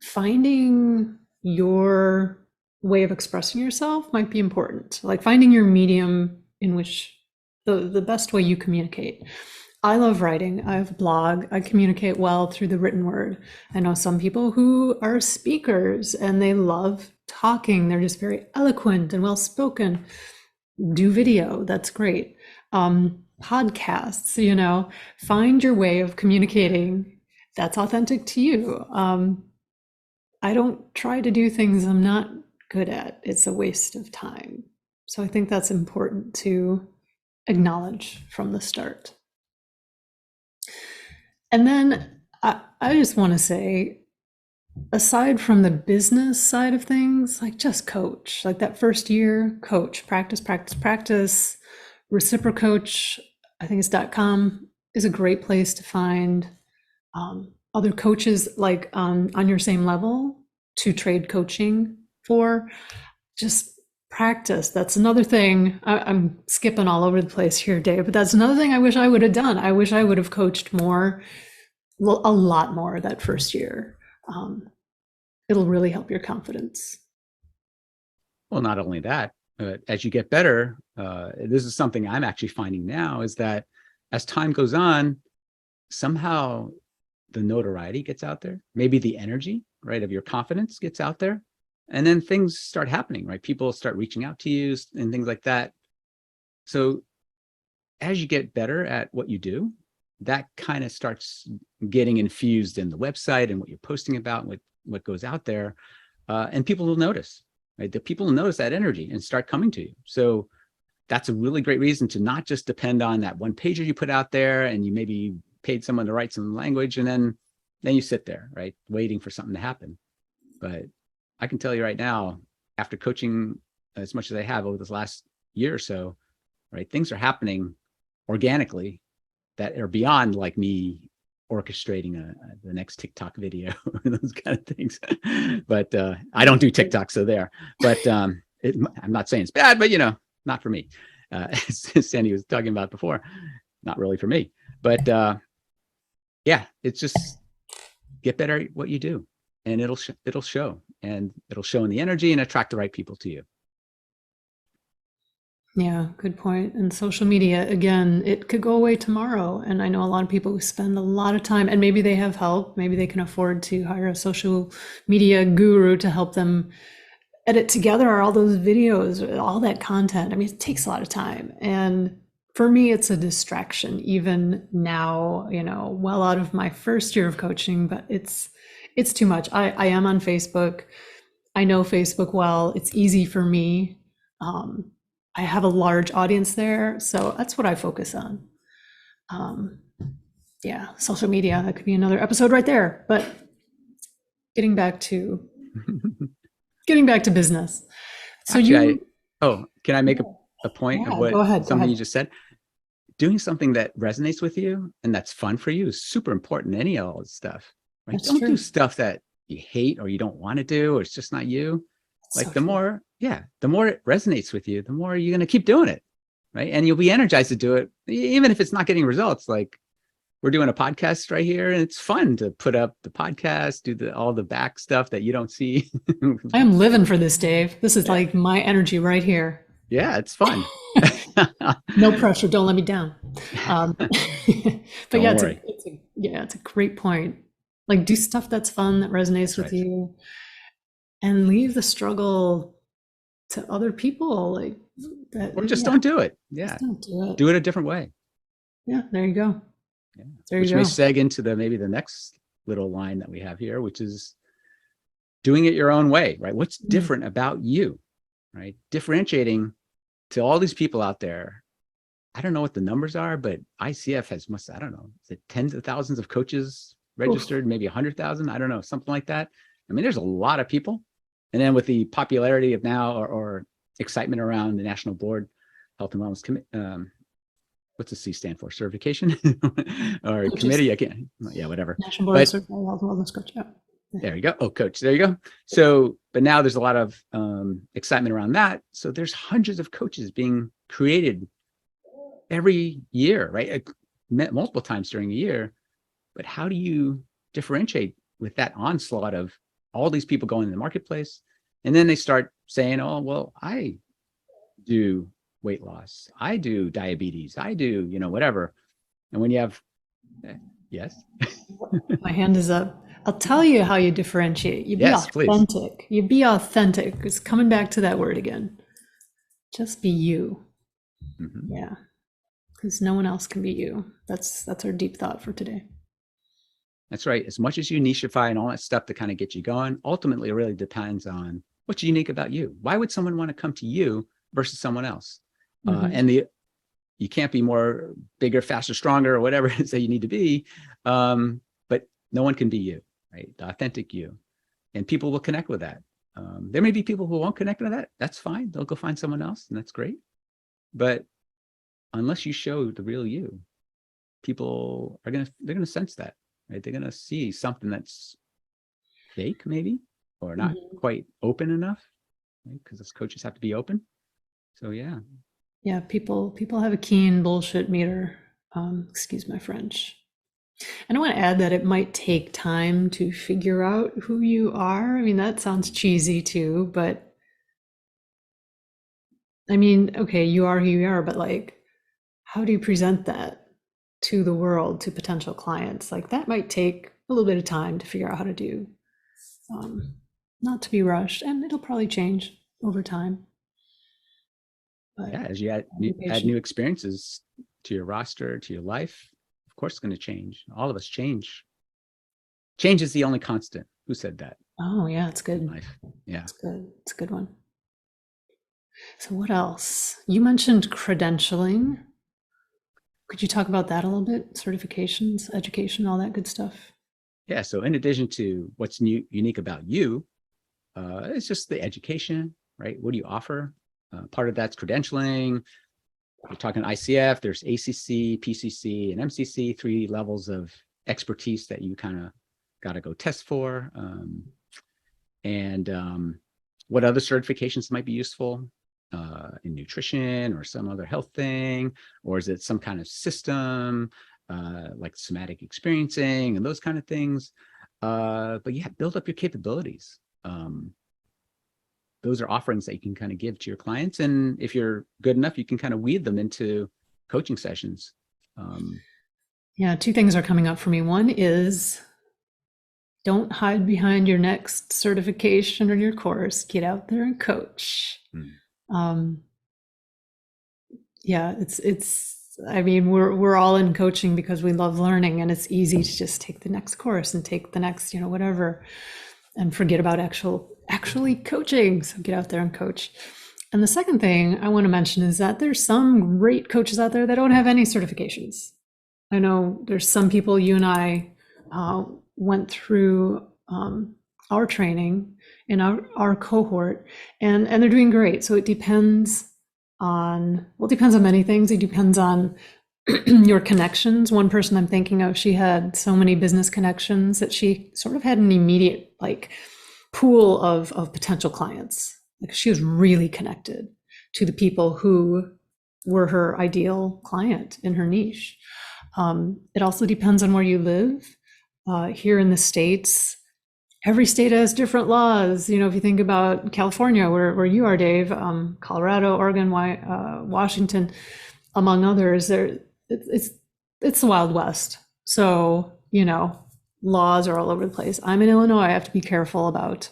finding your way of expressing yourself might be important, like finding your medium in which the best way you communicate. I love writing. I have a blog. I communicate well through the written word. I know some people who are speakers and they love talking. They're just very eloquent and well-spoken. Do video. That's great. Podcasts, find your way of communicating that's authentic to you. I don't try to do things I'm not good at, it's a waste of time. So I think that's important to acknowledge from the start. And then I just want to say, aside from the business side of things, like just coach, like that first year, coach, practice, practice, practice. Reciprocoach, I think it's .com, is a great place to find other coaches like on your same level to trade coaching for. Just practice. That's another thing. I'm skipping all over the place here, Dave, but that's another thing I wish I would have done. I wish I would have coached more, well, a lot more that first year. It'll really help your confidence. Well, not only that, but as you get better, this is something I'm actually finding now, is that as time goes on, somehow the notoriety gets out there, maybe the energy, right, of your confidence gets out there, and then things start happening, right? People start reaching out to you and things like that. So as you get better at what you do, that kind of starts getting infused in the website and what you're posting about, and what goes out there, and people will notice, right? The people will notice that energy and start coming to you. So that's a really great reason to not just depend on that one pager you put out there, and you maybe paid someone to write some language, and then you sit there, right, waiting for something to happen. But I can tell you right now, after coaching as much as I have over this last year or so, right, things are happening organically that are beyond like me orchestrating the next TikTok video or those kind of things. But I don't do TikTok, so there. But I'm not saying it's bad, but not for me. As Sandy was talking about before, not really for me. But yeah, it's just get better at what you do, and it'll show, and it'll show in the energy and attract the right people to you. Yeah, good point. And social media, again, it could go away tomorrow. And I know a lot of people who spend a lot of time, and maybe they have help. Maybe they can afford to hire a social media guru to help them edit together all those videos, all that content. I mean, it takes a lot of time. And for me, it's a distraction, even now, well out of my first year of coaching, but it's too much. I am on Facebook. I know Facebook well. It's easy for me. I have a large audience there, so that's what I focus on. Yeah, social media, that could be another episode right there. But getting back to business. So Actually, can I make a point of what go ahead. you just said? Doing something that resonates with you and that's fun for you is super important in any of all this stuff. Right? Don't do stuff that you hate or you don't want to do, or it's just not you. Like the more it resonates with you, the more you're going to keep doing it, right? And you'll be energized to do it, even if it's not getting results. Like we're doing a podcast right here, and it's fun to put up the podcast, do all the back stuff that you don't see. I am living for this, Dave. This is like my energy right here. Yeah, it's fun. No pressure. Don't let me down. But it's a great point. Like do stuff that's fun, that resonates with you. And leave the struggle to other people, like that, or just don't do it. Yeah, don't do it. Do it a different way. Yeah, there you go. Yeah. Which may seg into maybe the next little line that we have here, which is doing it your own way, right? What's different about you, right? Differentiating to all these people out there. I don't know what the numbers are, but ICF has I don't know, is it tens of thousands of coaches registered, maybe 100,000? I don't know, something like that. I mean, there's a lot of people. And then with the popularity of now or excitement around the National Board Health and Wellness Committee, what's the C stand for? Certification or committee? I can't. Yeah, whatever. National Board of Certified Health and Wellness Coach. Yeah. There you go. Oh, coach. There you go. So, but now there's a lot of excitement around that. So there's hundreds of coaches being created every year, right? Multiple times during a year. But how do you differentiate with that onslaught of all these people going in the marketplace? And then they start saying, oh, well, I do weight loss. I do diabetes. I do, whatever. And when you have, yes. My hand is up. I'll tell you how you differentiate. You be authentic. Please. You be authentic. It's coming back to that word again. Just be you. Mm-hmm. Yeah. Because no one else can be you. That's our deep thought for today. That's right. As much as you nicheify and all that stuff to kind of get you going, ultimately it really depends on what's unique about you? Why would someone want to come to you versus someone else? Mhm. And you can't be more bigger, faster, stronger, or whatever it is that you need to be. But no one can be you, right? The authentic you. And people will connect with that. There may be people who won't connect with that. That's fine. They'll go find someone else, and that's great. But unless you show the real you, people are they're gonna sense that, right? They're gonna see something that's fake, maybe, or not Mhm. quite open enough, right? Because us coaches have to be open. So yeah. Yeah, people have a keen bullshit meter. Excuse my French. And I want to add that it might take time to figure out who you are. I mean, that sounds cheesy too, but I mean, okay, you are who you are, but like, how do you present that to the world, to potential clients? Like, that might take a little bit of time to figure out how to do. Not to be rushed, and it'll probably change over time. But Yeah, as you be add patient. new experiences to your roster, to your life, of course it's going to change. All of us change. Change is the only constant. Who said that Oh, yeah, it's in good. life? Yeah. It's good. It's a good one. So, what else? You mentioned credentialing. Could you talk about that a little bit? Certifications, education, all that good stuff. Yeah. So in addition to what's unique about you, it's just the education, right? What do you offer? Part of that's credentialing. You're talking ICF, there's ACC, PCC, and MCC, 3 levels of expertise that you kind of got to go test for. And what other certifications might be useful in nutrition or some other health thing? Or is it some kind of system like somatic experiencing and those kind of things? But yeah, build up your capabilities. Those are offerings that you can kind of give to your clients. And if you're good enough, you can kind of weave them into coaching sessions. Yeah, 2 things are coming up for me. One is don't hide behind your next certification or your course. Get out there and coach. Hmm. Um, yeah, it's I mean, we're all in coaching because we love learning, and it's easy to just take the next course and take the next, whatever, and forget about actually coaching. So get out there and coach. And the second thing I want to mention is that there's some great coaches out there that don't have any certifications. I know there's some people, you and I went through our training in our cohort, and they're doing great. So it depends on, well, it depends on many things. It depends on your connections. One person I'm thinking of, she had so many business connections that she sort of had an immediate like pool of potential clients. Like, she was really connected to the people who were her ideal client in her niche. It also depends on where you live. Here in the States, every state has different laws. If you think about California, where you are, Dave, Colorado, Oregon, Washington, among others, it's the Wild West. So, laws are all over the place. I'm in Illinois. I have to be careful about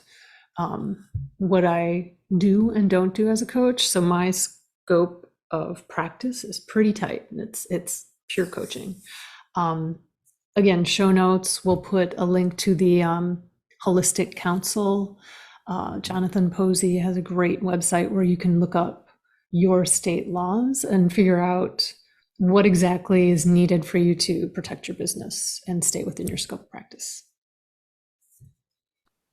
what I do and don't do as a coach. So my scope of practice is pretty tight, and it's pure coaching. Again, show notes, we'll put a link to the Holistic Council. Jonathan Posey has a great website where you can look up your state laws and figure out what exactly is needed for you to protect your business and stay within your scope of practice.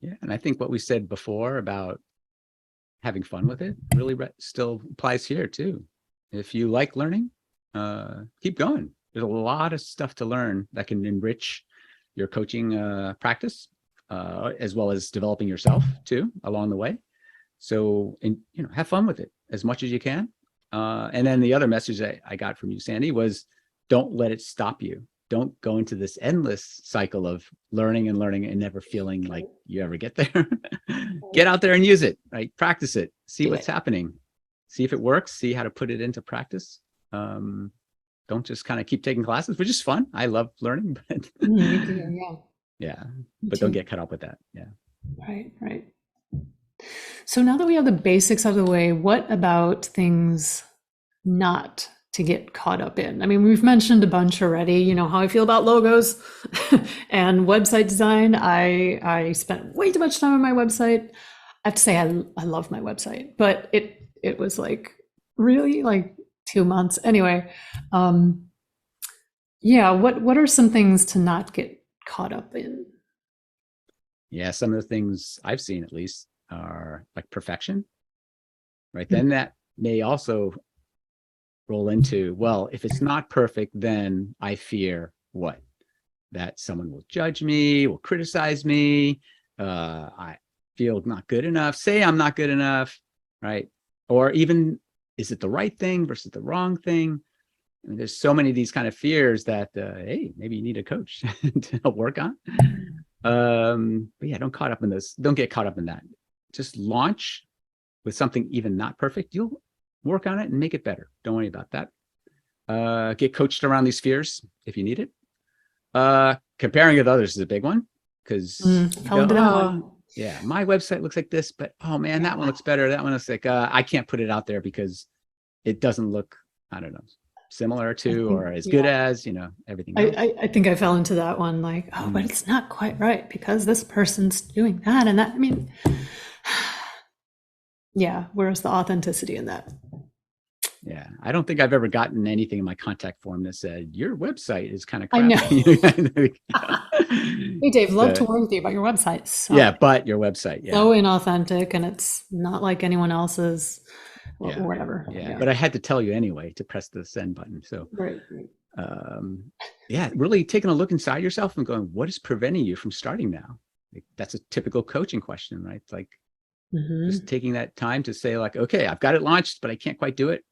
Yeah. And I think what we said before about having fun with it really still applies here too. If you like learning, keep going. There's a lot of stuff to learn that can enrich your coaching practice, as well as developing yourself too along the way. So, have fun with it as much as you can. And then the other message that I got from you, Sandy, was don't let it stop you. Don't go into this endless cycle of learning and never feeling like you ever get there. Get out there and use it, right? Practice it, see what's happening, see if it works, see how to put it into practice. Don't just kind of keep taking classes, which is fun. I love learning, but Me too, yeah. yeah, Me but too. don't get caught up with that. Yeah. Right. So now that we have the basics out of the way, what about things not to get caught up in? I mean, we've mentioned a bunch already, how I feel about logos and website design. I spent way too much time on my website. I have to say I love my website, but it was like really like 2 months. Anyway, yeah, what are some things to not get caught up in? Yeah, some of the things I've seen at least are like perfection, right? Then that may also roll into, well, if it's not perfect, then I fear what? That someone will judge me, will criticize me. I feel not good enough, say I'm not good enough, right? Or even, is it the right thing versus the wrong thing? I mean, there's so many of these kind of fears that, hey, maybe you need a coach to help work on. But yeah, don't caught up in this. Don't get caught up in that. Just launch with something even not perfect. You'll work on it and make it better. Don't worry about that. Get coached around these fears if you need it. Comparing with others is a big one because Fell into that one. yeah, my website looks like this, but oh man, that one looks better. That one looks like I can't put it out there because it doesn't look, I don't know, similar to or as good as, everything else. I think I fell into that one, like, oh, but it's not quite right because this person's doing that and that. I mean, yeah, where's the authenticity in that? Yeah, I don't think I've ever gotten anything in my contact form that said your website is kind of I know. crappy. Hey, Dave, love to work with you about your website. So, yeah, but your website, yeah. so inauthentic and it's not like anyone else's or Yeah. whatever. Yeah, but I had to tell you anyway to press the send button. So, Right. yeah, really taking a look inside yourself and going, what is preventing you from starting now? Like, that's a typical coaching question, right? Like just taking that time to say like, okay, I've got it launched, but I can't quite do it.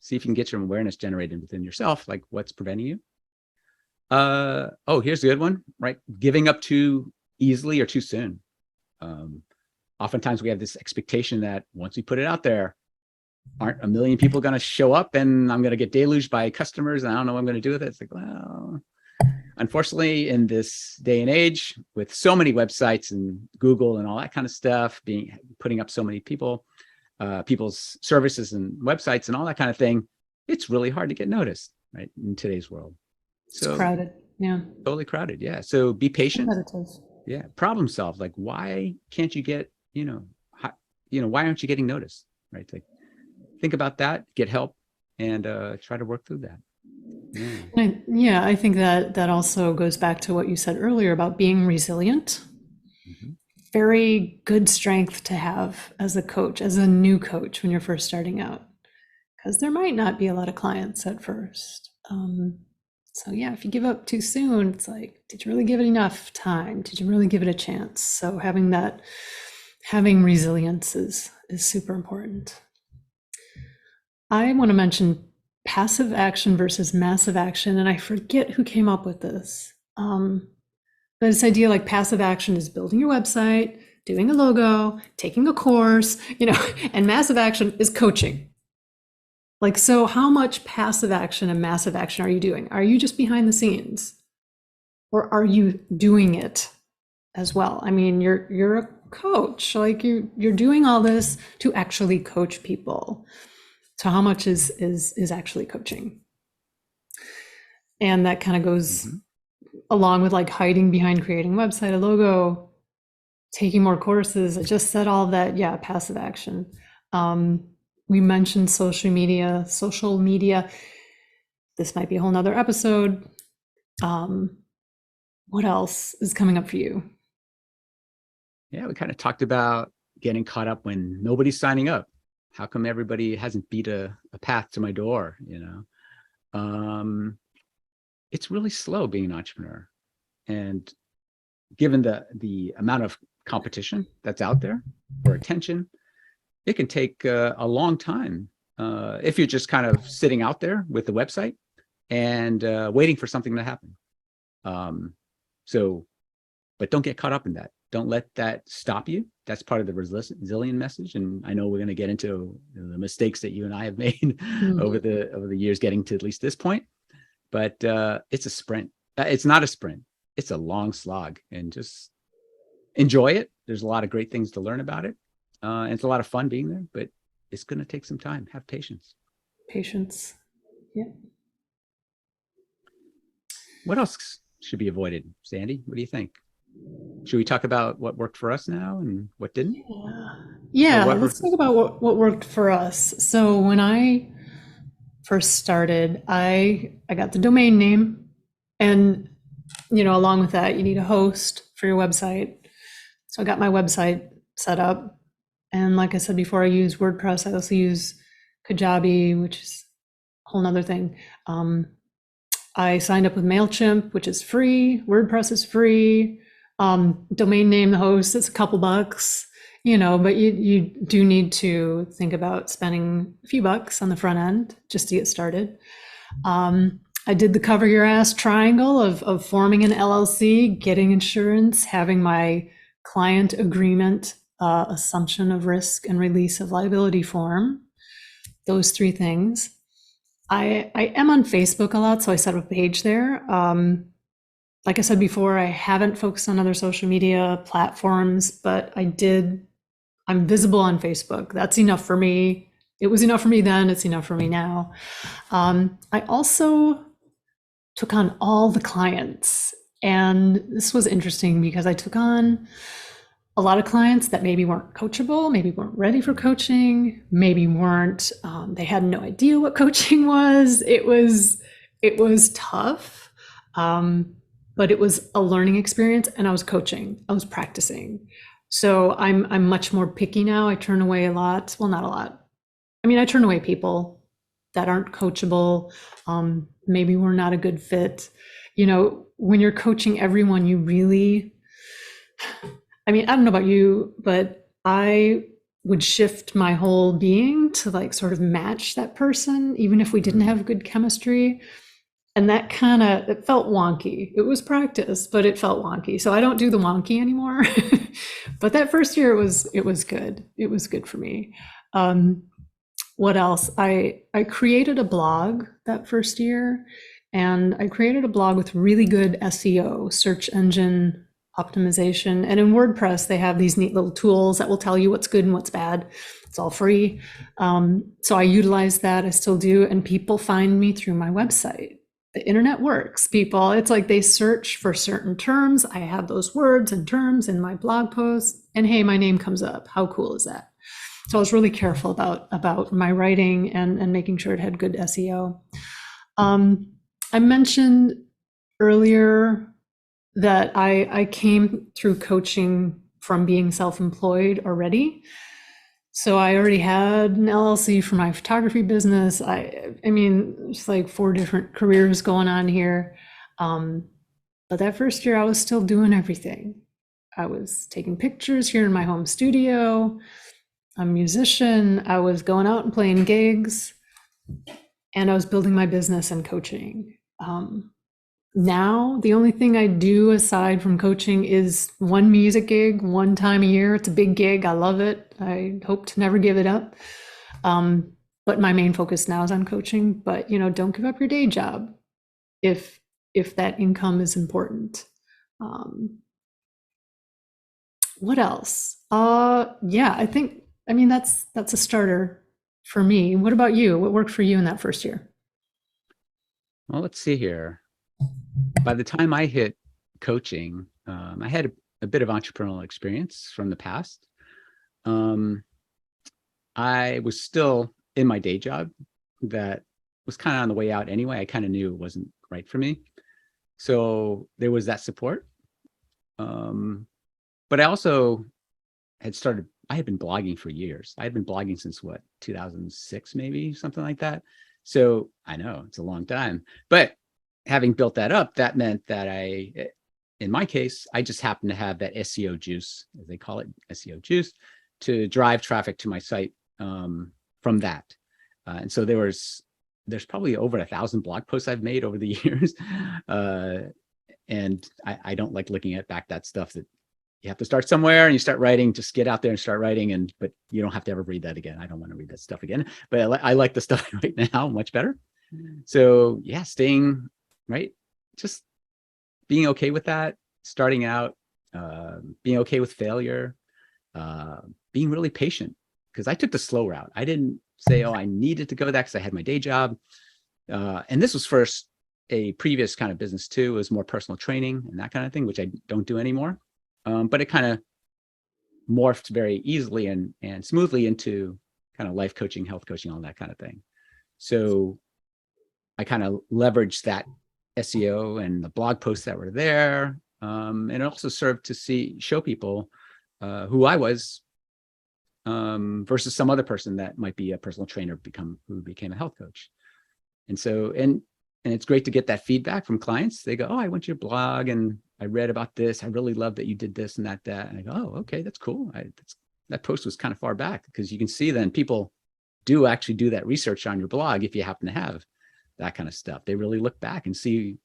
See if you can get your awareness generated within yourself. Like what's preventing you? Oh, here's a good one, right? Giving up too easily or too soon. Oftentimes we have this expectation that once we put it out there, aren't a million people going to show up and I'm going to get deluged by customers and I don't know what I'm going to do with it. It's like, well, unfortunately, in this day and age, with so many websites and Google and all that kind of stuff, putting up so many people's services and websites and all that kind of thing, it's really hard to get noticed, right? In today's world. So it's crowded. Yeah. Totally crowded. Yeah. So be patient. Yeah. Problem solve. Like, why can't you get, why aren't you getting noticed? Right. Like, think about that, get help, and try to work through that. Yeah, I think that also goes back to what you said earlier about being resilient. Very good strength to have as a coach, as a new coach when you're first starting out, because there might not be a lot of clients at first. So yeah, if you give up too soon, it's like, did you really give it enough time? Did you really give it a chance? So having resilience is super important. I want to mention passive action versus massive action, and I forget who came up with this. But this idea like passive action is building your website, doing a logo, taking a course, and massive action is coaching. Like, so how much passive action and massive action are you doing? Are you just behind the scenes? Or are you doing it as well? I mean, you're a coach, like you're doing all this to actually coach people. So how much is actually coaching? And that kind of goes along with like hiding behind creating a website, a logo, taking more courses. I just said all of that. Yeah, passive action. We mentioned social media. This might be a whole nother episode. What else is coming up for you? Yeah, we kind of talked about getting caught up when nobody's signing up. How come everybody hasn't beat a path to my door? It's really slow being an entrepreneur. And given the amount of competition that's out there for attention, it can take a long time if you're just kind of sitting out there with the website and waiting for something to happen. But don't get caught up in that. Don't let that stop you. That's part of the resilient message. And I know we're going to get into the mistakes that you and I have made over the years getting to at least this point. But it's a sprint. It's not a sprint. It's a long slog, and just enjoy it. There's a lot of great things to learn about it. And it's a lot of fun being there, but it's going to take some time. Have patience. Patience. Yeah. What else should be avoided, Sandy? What do you think? Should we talk about what worked for us now and what didn't? Yeah. Or Yeah, what let's worked? talk about what worked for us. So when I first started, I got the domain name, and along with that, you need a host for your website. So I got my website set up, and like I said before, I use WordPress. I also use Kajabi, which is a whole nother thing. I signed up with MailChimp, which is free. WordPress is free. Domain name, the host, it's a couple bucks, but you do need to think about spending a few bucks on the front end just to get started. I did the cover your ass triangle of forming an LLC, getting insurance, having my client agreement, assumption of risk and release of liability form. Those three things. I am on Facebook a lot, so I set up a page there. Like I said before, I haven't focused on other social media platforms, but I'm visible on Facebook. That's enough for me. It was enough for me then, it's enough for me now. I also took on all the clients. And this was interesting because I took on a lot of clients that maybe weren't coachable, maybe weren't ready for coaching, maybe weren't, they had no idea what coaching was. It was tough. But it was a learning experience, and I was coaching, I was practicing. So I'm much more picky now. I turn away a lot. Well, not a lot. I mean, I turn away people that aren't coachable. Maybe we're not a good fit. When you're coaching everyone, you really, I mean, I don't know about you, but I would shift my whole being to like sort of match that person, even if we didn't have good chemistry. And that it felt wonky. It was practice, but it felt wonky. So I don't do the wonky anymore. But that first year it was good. It was good for me. What else? I created a blog that first year, and I created a blog with really good SEO, search engine optimization. And in WordPress, they have these neat little tools that will tell you what's good and what's bad. It's all free. So I utilize that. I still do. And people find me through my website. The internet works, people. It's like they search for certain terms. I have those words and terms in my blog posts, and hey, my name comes up. How cool is that? So I was really careful about my writing and making sure it had good SEO. I mentioned earlier that I came through coaching from being self-employed already. So I already had an LLC for my photography business. I mean, it's like 4 different careers going on here. But that first year I was still doing everything. I was taking pictures here in my home studio. I'm a musician. I was going out and playing gigs, and I was building my business and coaching. Now, the only thing I do aside from coaching is one music gig, one time a year. It's a big gig. I love it. I hope to never give it up. But my main focus now is on coaching. But don't give up your day job if that income is important. What else? Yeah, I mean that's a starter for me. What about you? What worked for you in that first year? Well, let's see here. By the time I hit coaching, I had a bit of entrepreneurial experience from the past. I was still in my day job that was kind of on the way out anyway. I kind of knew it wasn't right for me. So there was that support. But I also I had been blogging for years. I had been blogging since 2006, maybe something like that. So I know it's a long time, but having built that up, that meant that in my case, I just happened to have that SEO juice, as they call it, SEO juice, to drive traffic to my site from that. And so there's probably over 1,000 blog posts I've made over the years. And I don't like looking at back that stuff that you have to start somewhere and you start writing, just get out there and start writing. But you don't have to ever read that again. I don't want to read that stuff again, but I like the stuff right now much better. So yeah, staying right, just being okay with that, starting out, being okay with failure, being really patient, because I took the slow route. I didn't say, oh, I needed to go that because I had my day job. And this was first a previous kind of business too. It was more personal training and that kind of thing, which I don't do anymore. but it kind of morphed very easily and smoothly into kind of life coaching, health coaching, all that kind of thing. So I kind of leveraged that SEO and the blog posts that were there. And it also served to show people who I was versus some other person that might be a personal trainer who became a health coach. And so, and it's great to get that feedback from clients. They go, oh, I went to your blog and I read about this. I really love that you did this and that. And I go, oh, okay, that's cool. That post was kind of far back, because you can see then people do actually do that research on your blog. If you happen to have that kind of stuff, they really look back and see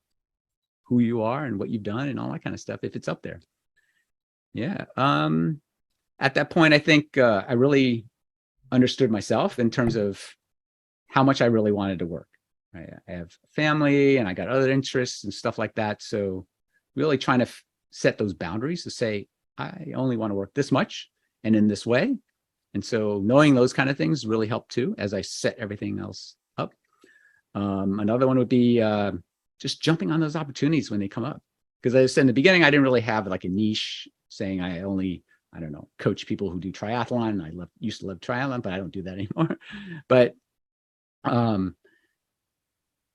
who you are and what you've done and all that kind of stuff, if it's up there. Yeah. At that point, I think I really understood myself in terms of how much I really wanted to work. Right? I have family and I got other interests and stuff like that. So really trying to set those boundaries to say, I only want to work this much and in this way. And so knowing those kind of things really helped too, as I set everything else up. Another one would be just jumping on those opportunities when they come up. Because I said in the beginning, I didn't really have like a niche saying I only, I don't know, coach people who do triathlon. I used to love triathlon, but I don't do that anymore. But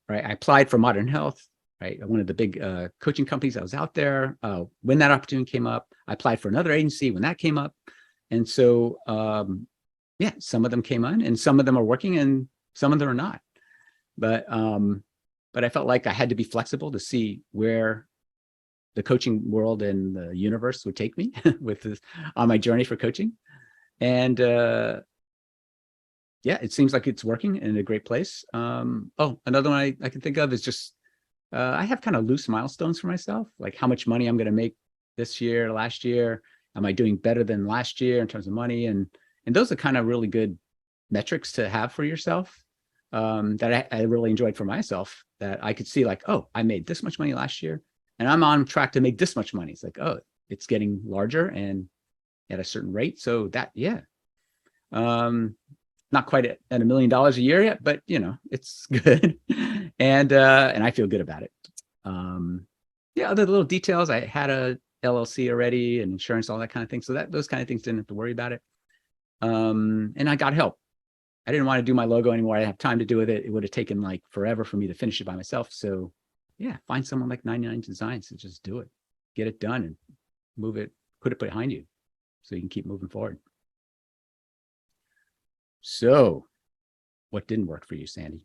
right, I applied for Modern Health, right, one of the big coaching companies. I was out there when that opportunity came up. I applied for another agency when that came up. And so, yeah, some of them came on and some of them are working and some of them are not. But I felt like I had to be flexible to see where the coaching world and the universe would take me with this, on my journey for coaching. And yeah, it seems like it's working in a great place. Oh, another one I can think of is just, I have kind of loose milestones for myself, like how much money I'm going to make this year, last year. Am I doing better than last year in terms of money? And those are kind of really good metrics to have for yourself, that I really enjoyed for myself, that I could see like, oh, I made this much money last year and I'm on track to make this much money. It's like, oh, it's getting larger and at a certain rate. So that, yeah. Not quite at $1 million a year yet, but you know, it's good. And I feel good about it. Yeah, other little details. I had a LLC already and insurance, all that kind of thing. So those kind of things didn't have to worry about it. And I got help. I didn't want to do my logo anymore. I didn't have time to do with it. It would have taken like forever for me to finish it by myself. So yeah, find someone like 99 Designs to just do it, get it done and move it, put it behind you so you can keep moving forward. So what didn't work for you, Sandy?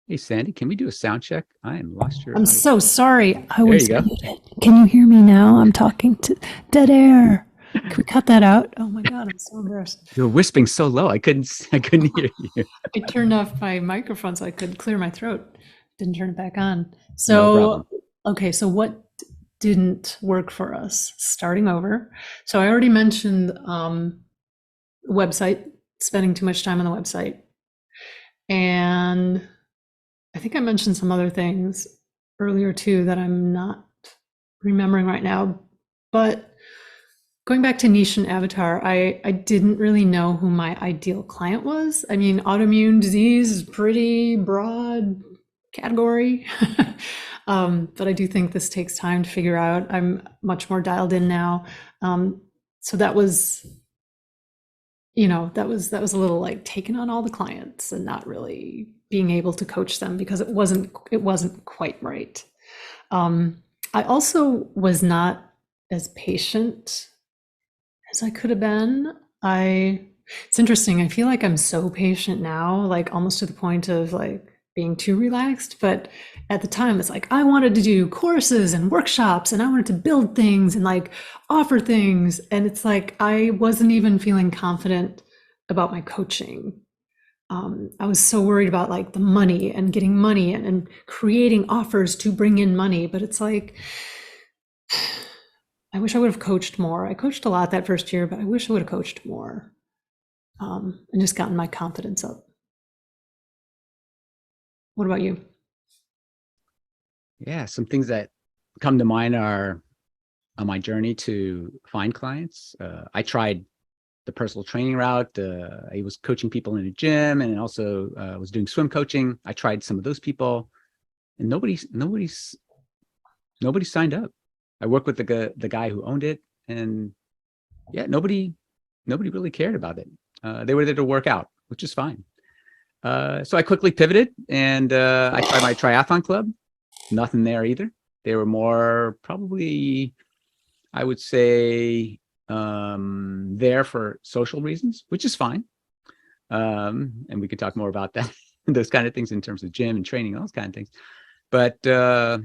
Hey, Sandy, can we do a sound check? I am lost your I'm audio. so sorry. I There was you go. muted. Can you hear me now? I'm talking to dead air. Can we cut that out? Oh my God, I'm so embarrassed. You're whispering so low. I couldn't hear you. I turned off my microphone so I could clear my throat. Didn't turn it back on. No So, problem. okay, so what didn't work for us? Starting over. So I already mentioned website, spending too much time on the website. And I think I mentioned some other things earlier too that I'm not remembering right now. But going back to niche and avatar, I didn't really know who my ideal client was. I mean, autoimmune disease is pretty broad category. But I do think this takes time to figure out. I'm much more dialed in now. So that was, that was a little like taking on all the clients and not really being able to coach them because it wasn't quite right. I also was not as patient as I could have been. It's interesting. I feel like I'm so patient now, like almost to the point of like being too relaxed. But at the time, it's like I wanted to do courses and workshops and I wanted to build things and like offer things. And it's like I wasn't even feeling confident about my coaching. I was so worried about like the money and getting money and creating offers to bring in money. But it's like, I wish I would have coached more. I coached a lot that first year, but I wish I would have coached more and just gotten my confidence up. What about you? Yeah, some things that come to mind are on my journey to find clients. I tried the personal training route. I was coaching people in a gym, and also was doing swim coaching. I tried some of those people, and nobody signed up. I worked with the guy who owned it, and yeah, nobody really cared about it. They were there to work out, which is fine. So I quickly pivoted, and I tried my triathlon club. Nothing there either. They were more probably, I would say, there for social reasons, which is fine. And we could talk more about that, those kind of things in terms of gym and training, those kind of things. But I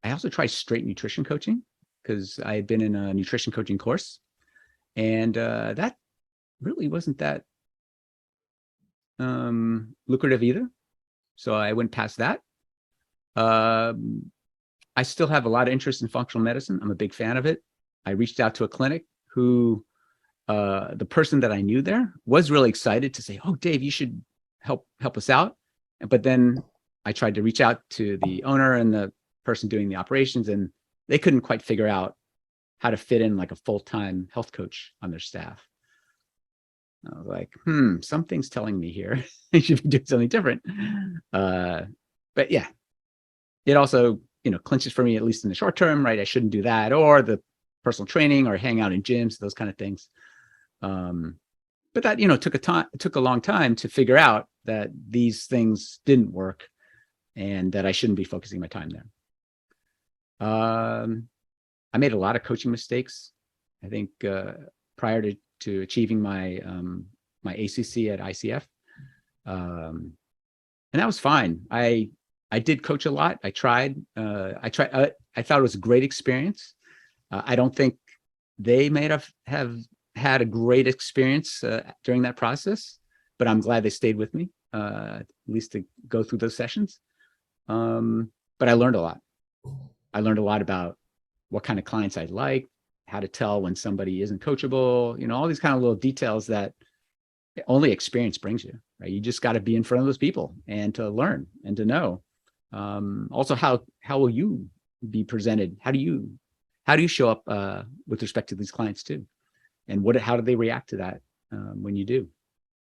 also tried straight nutrition coaching because I had been in a nutrition coaching course, and that really wasn't that lucrative either. So I went past that. I still have a lot of interest in functional medicine. I'm a big fan of it. I reached out to a clinic who the person that I knew there was really excited to say, "Oh, Dave, you should help us out." But then I tried to reach out to the owner and the person doing the operations, and they couldn't quite figure out how to fit in like a full-time health coach on their staff. I was like, something's telling me here I should be doing something different. But yeah, it also, clinches for me, at least in the short term, right? I shouldn't do that, or the personal training, or hang out in gyms, those kind of things. But that, took a long time to figure out that these things didn't work and that I shouldn't be focusing my time there. I made a lot of coaching mistakes. I think prior to achieving my my ACC at ICF, and that was fine. I did coach a lot. I tried. I thought it was a great experience. I don't think they may have had a great experience during that process, but I'm glad they stayed with me, at least to go through those sessions. But I learned a lot. I learned a lot about what kind of clients I like, how to tell when somebody isn't coachable, all these kind of little details that only experience brings you, right? You just got to be in front of those people and to learn and to know. Also, how will you be presented? How do you show up with respect to these clients too? And how do they react to that when you do?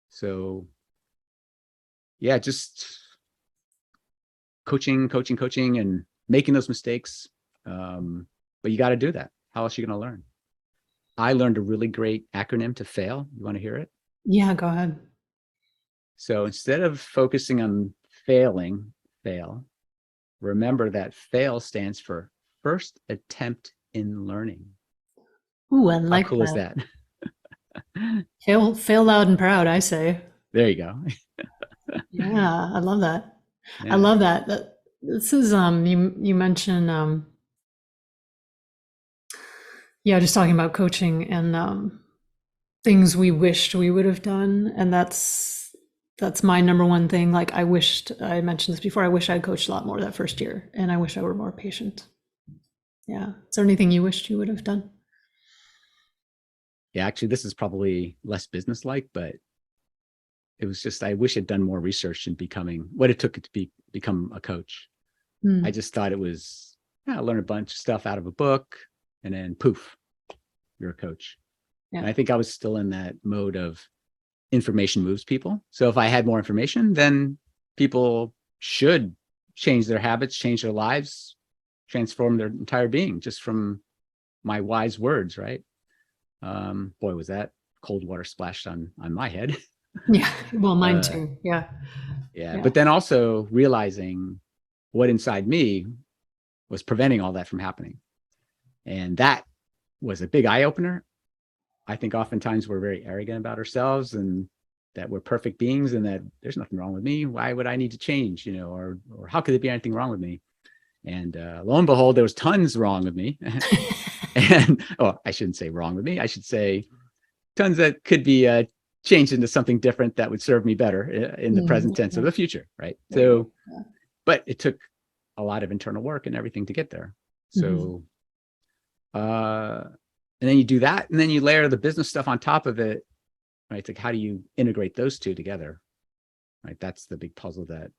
So yeah, just coaching and making those mistakes. But you got to do that. How else are you going to learn? I learned a really great acronym to fail. You want to hear it? Yeah, go ahead. So instead of focusing on fail, remember that FAIL stands for first attempt in learning. Ooh, I How like cool is that. that? Fail loud and proud, I say. There you go. Yeah, I love that. I Yeah. love that. This is you mentioned yeah, just talking about coaching and things we wished we would have done, and that's my number one thing. Like I mentioned this before, I wish I'd coached a lot more that first year, and I wish I were more patient. Yeah. Is there anything you wished you would have done? Yeah, actually, this is probably less business-like, but it was just, I wish I'd done more research in becoming what it took to become a coach. I Hmm. just thought it was, I learned a bunch of stuff out of a book, and then poof, you're a coach. Yeah. And I think I was still in that mode of information moves people. So if I had more information, then people should change their habits, change their lives, transform their entire being just from my wise words, right? Boy, was that cold water splashed on my head. Yeah. Well, mine uh, too. Yeah. yeah, Yeah. but then also realizing what inside me was preventing all that from happening, and that was a big eye opener. I think oftentimes we're very arrogant about ourselves and that we're perfect beings and that there's nothing wrong with me. Why would I need to change? Or how could there be anything wrong with me? And lo and behold, there was tons wrong with me. And I shouldn't say wrong with me. I should say tons that could be changed into something different that would serve me better in the present tense Yeah. of the future, right? There you So, go. but it took a lot of internal work and everything to get there. Yeah. Mhm. So, and then you do that, and then you layer the business stuff on top of it, right? It's like, how do you integrate those two together, right? That's the big puzzle that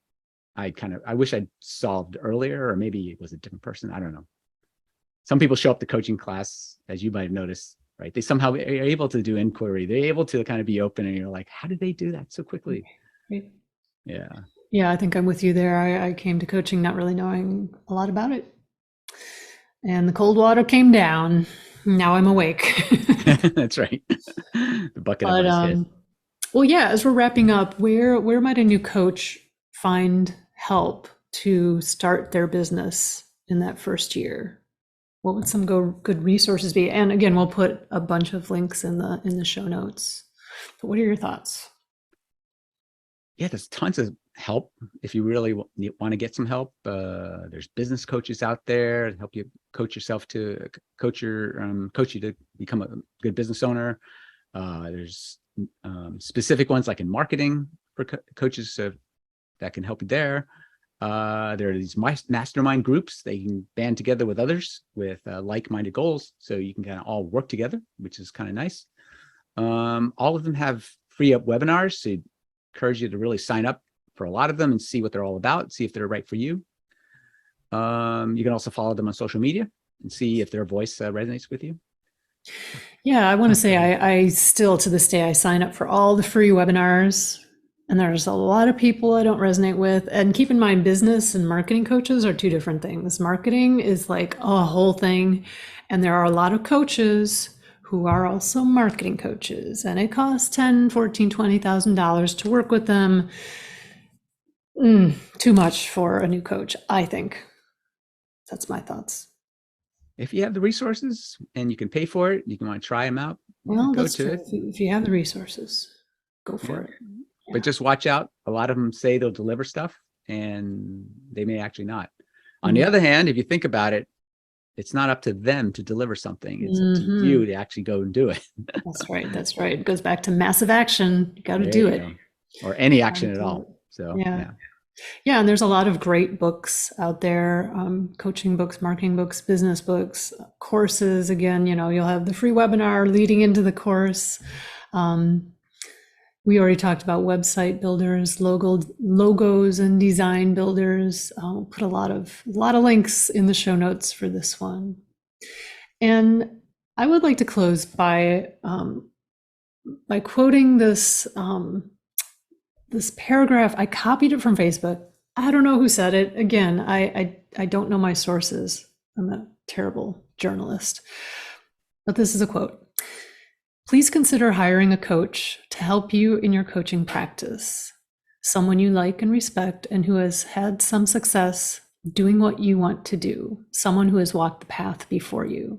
I wish I'd solved earlier, or maybe it was a different person. I don't know. Some people show up to coaching class, as you might have noticed, right? They somehow are able to do inquiry. They're able to kind of be open, and you're like, how did they do that so quickly? Right. Yeah. Yeah, I think I'm with you there. I came to coaching not really knowing a lot about it. And the cold water came down. Now I'm awake. That's right. The bucket of But ice hit. well, yeah, as we're wrapping up, where might a new coach find help to start their business in that first year? What would some good resources be? And again, we'll put a bunch of links in the show notes. But what are your thoughts? Yeah, there's tons of help if you really want to get some help. There's business coaches out there to help you coach yourself to coach you to become a good business owner. There's specific ones like in marketing for coaches that can help you there. There are these mastermind groups. They can band together with others with like-minded goals, so you can kind of all work together, which is kind of nice. All of them have free up webinars, so I encourage you to really sign up for a lot of them and see what they're all about, see if they're right for you. You can also follow them on social media and see if their voice resonates with you. Yeah, I want to say I still to this day I sign up for all the free webinars, and there's a lot of people I don't resonate with. And keep in mind, business and marketing coaches are two different things. Marketing is like a whole thing, and there are a lot of coaches who are also marketing coaches, and it costs $10,000, $14,000, $20,000 to work with them. Too much for a new coach, I think. That's my thoughts. If you have the resources and you can pay for it, you can want to try them out. Well, go that's to true. it. If you have the resources, go for it. But just watch out. A lot of them say they'll deliver stuff, and they may actually not. On the other hand, if you think about it, it's not up to them to deliver something. It's up to you to actually go and do it. That's right. That's right. It goes back to massive action. You got to do it. Or any action at all. So, yeah. Yeah, and there's a lot of great books out there, coaching books, marketing books, business books, courses. Again, you'll have the free webinar leading into the course. We already talked about website builders, logos and design builders. I'll put a lot of links in the show notes for this one. And I would like to close by quoting this this paragraph. I copied it from Facebook. I don't know who said it. Again, I don't know my sources. I'm a terrible journalist. But this is a quote. Please consider hiring a coach to help you in your coaching practice. Someone you like and respect and who has had some success doing what you want to do. Someone who has walked the path before you.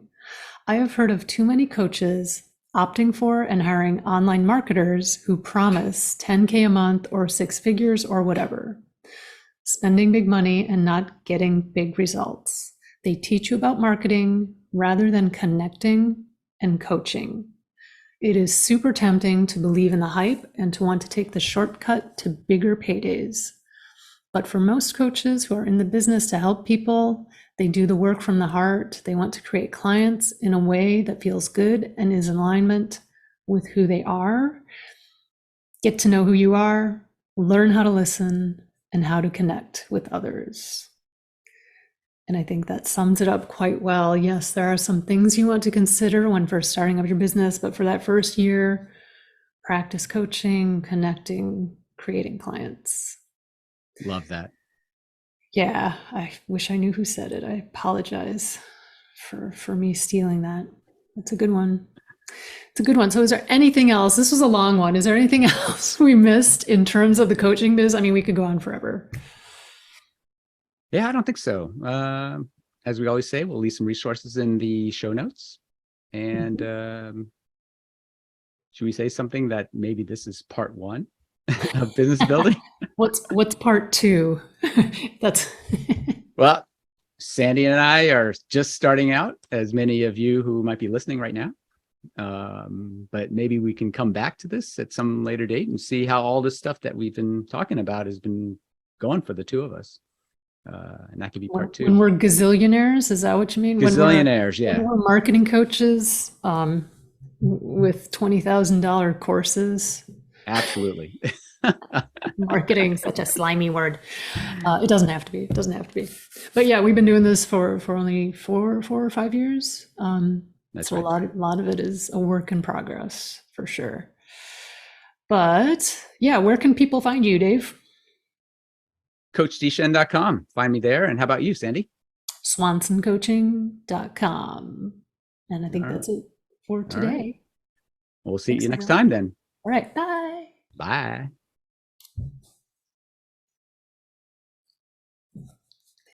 I have heard of too many coaches opting for and hiring online marketers who promise 10K a month or six figures or whatever, spending big money and not getting big results. They teach you about marketing rather than connecting and coaching. It is super tempting to believe in the hype and to want to take the shortcut to bigger paydays. But for most coaches who are in the business to help people, they do the work from the heart. They want to create clients in a way that feels good and is in alignment with who they are. Get to know who you are, learn how to listen, and how to connect with others. And I think that sums it up quite well. Yes, there are some things you want to consider when first starting up your business, but for that first year, practice coaching, connecting, creating clients. Love that. Yeah, I wish I knew who said it. I apologize for me stealing that. That's a good one. It's a good one. So is there anything else? This was a long one. Is there anything else we missed in terms of the coaching biz? I mean, we could go on forever. Yeah, I don't think so. As we always say, we'll leave some resources in the show notes. And should we say something that maybe this is part one of business building? What's part two? That's well, Sandy and I are just starting out, as many of you who might be listening right now. But maybe we can come back to this at some later date and see how all this stuff that we've been talking about has been going for the two of us. And that could be part two. When we're gazillionaires, is that what you mean? Gazillionaires, yeah. When we're marketing coaches with $20,000 courses. Absolutely. Marketing, such a slimy word. It doesn't have to be. It doesn't have to be. But yeah, we've been doing this for only four or 5 years. That's So right. a lot of it is a work in progress for sure. But yeah, where can people find you, Dave? CoachDshen.com. Find me there. And how about you, Sandy? swansoncoaching.com. And I All think right. that's it for All right. today. We'll see Thanks, you next everyone. time then. All right. Bye. Bye.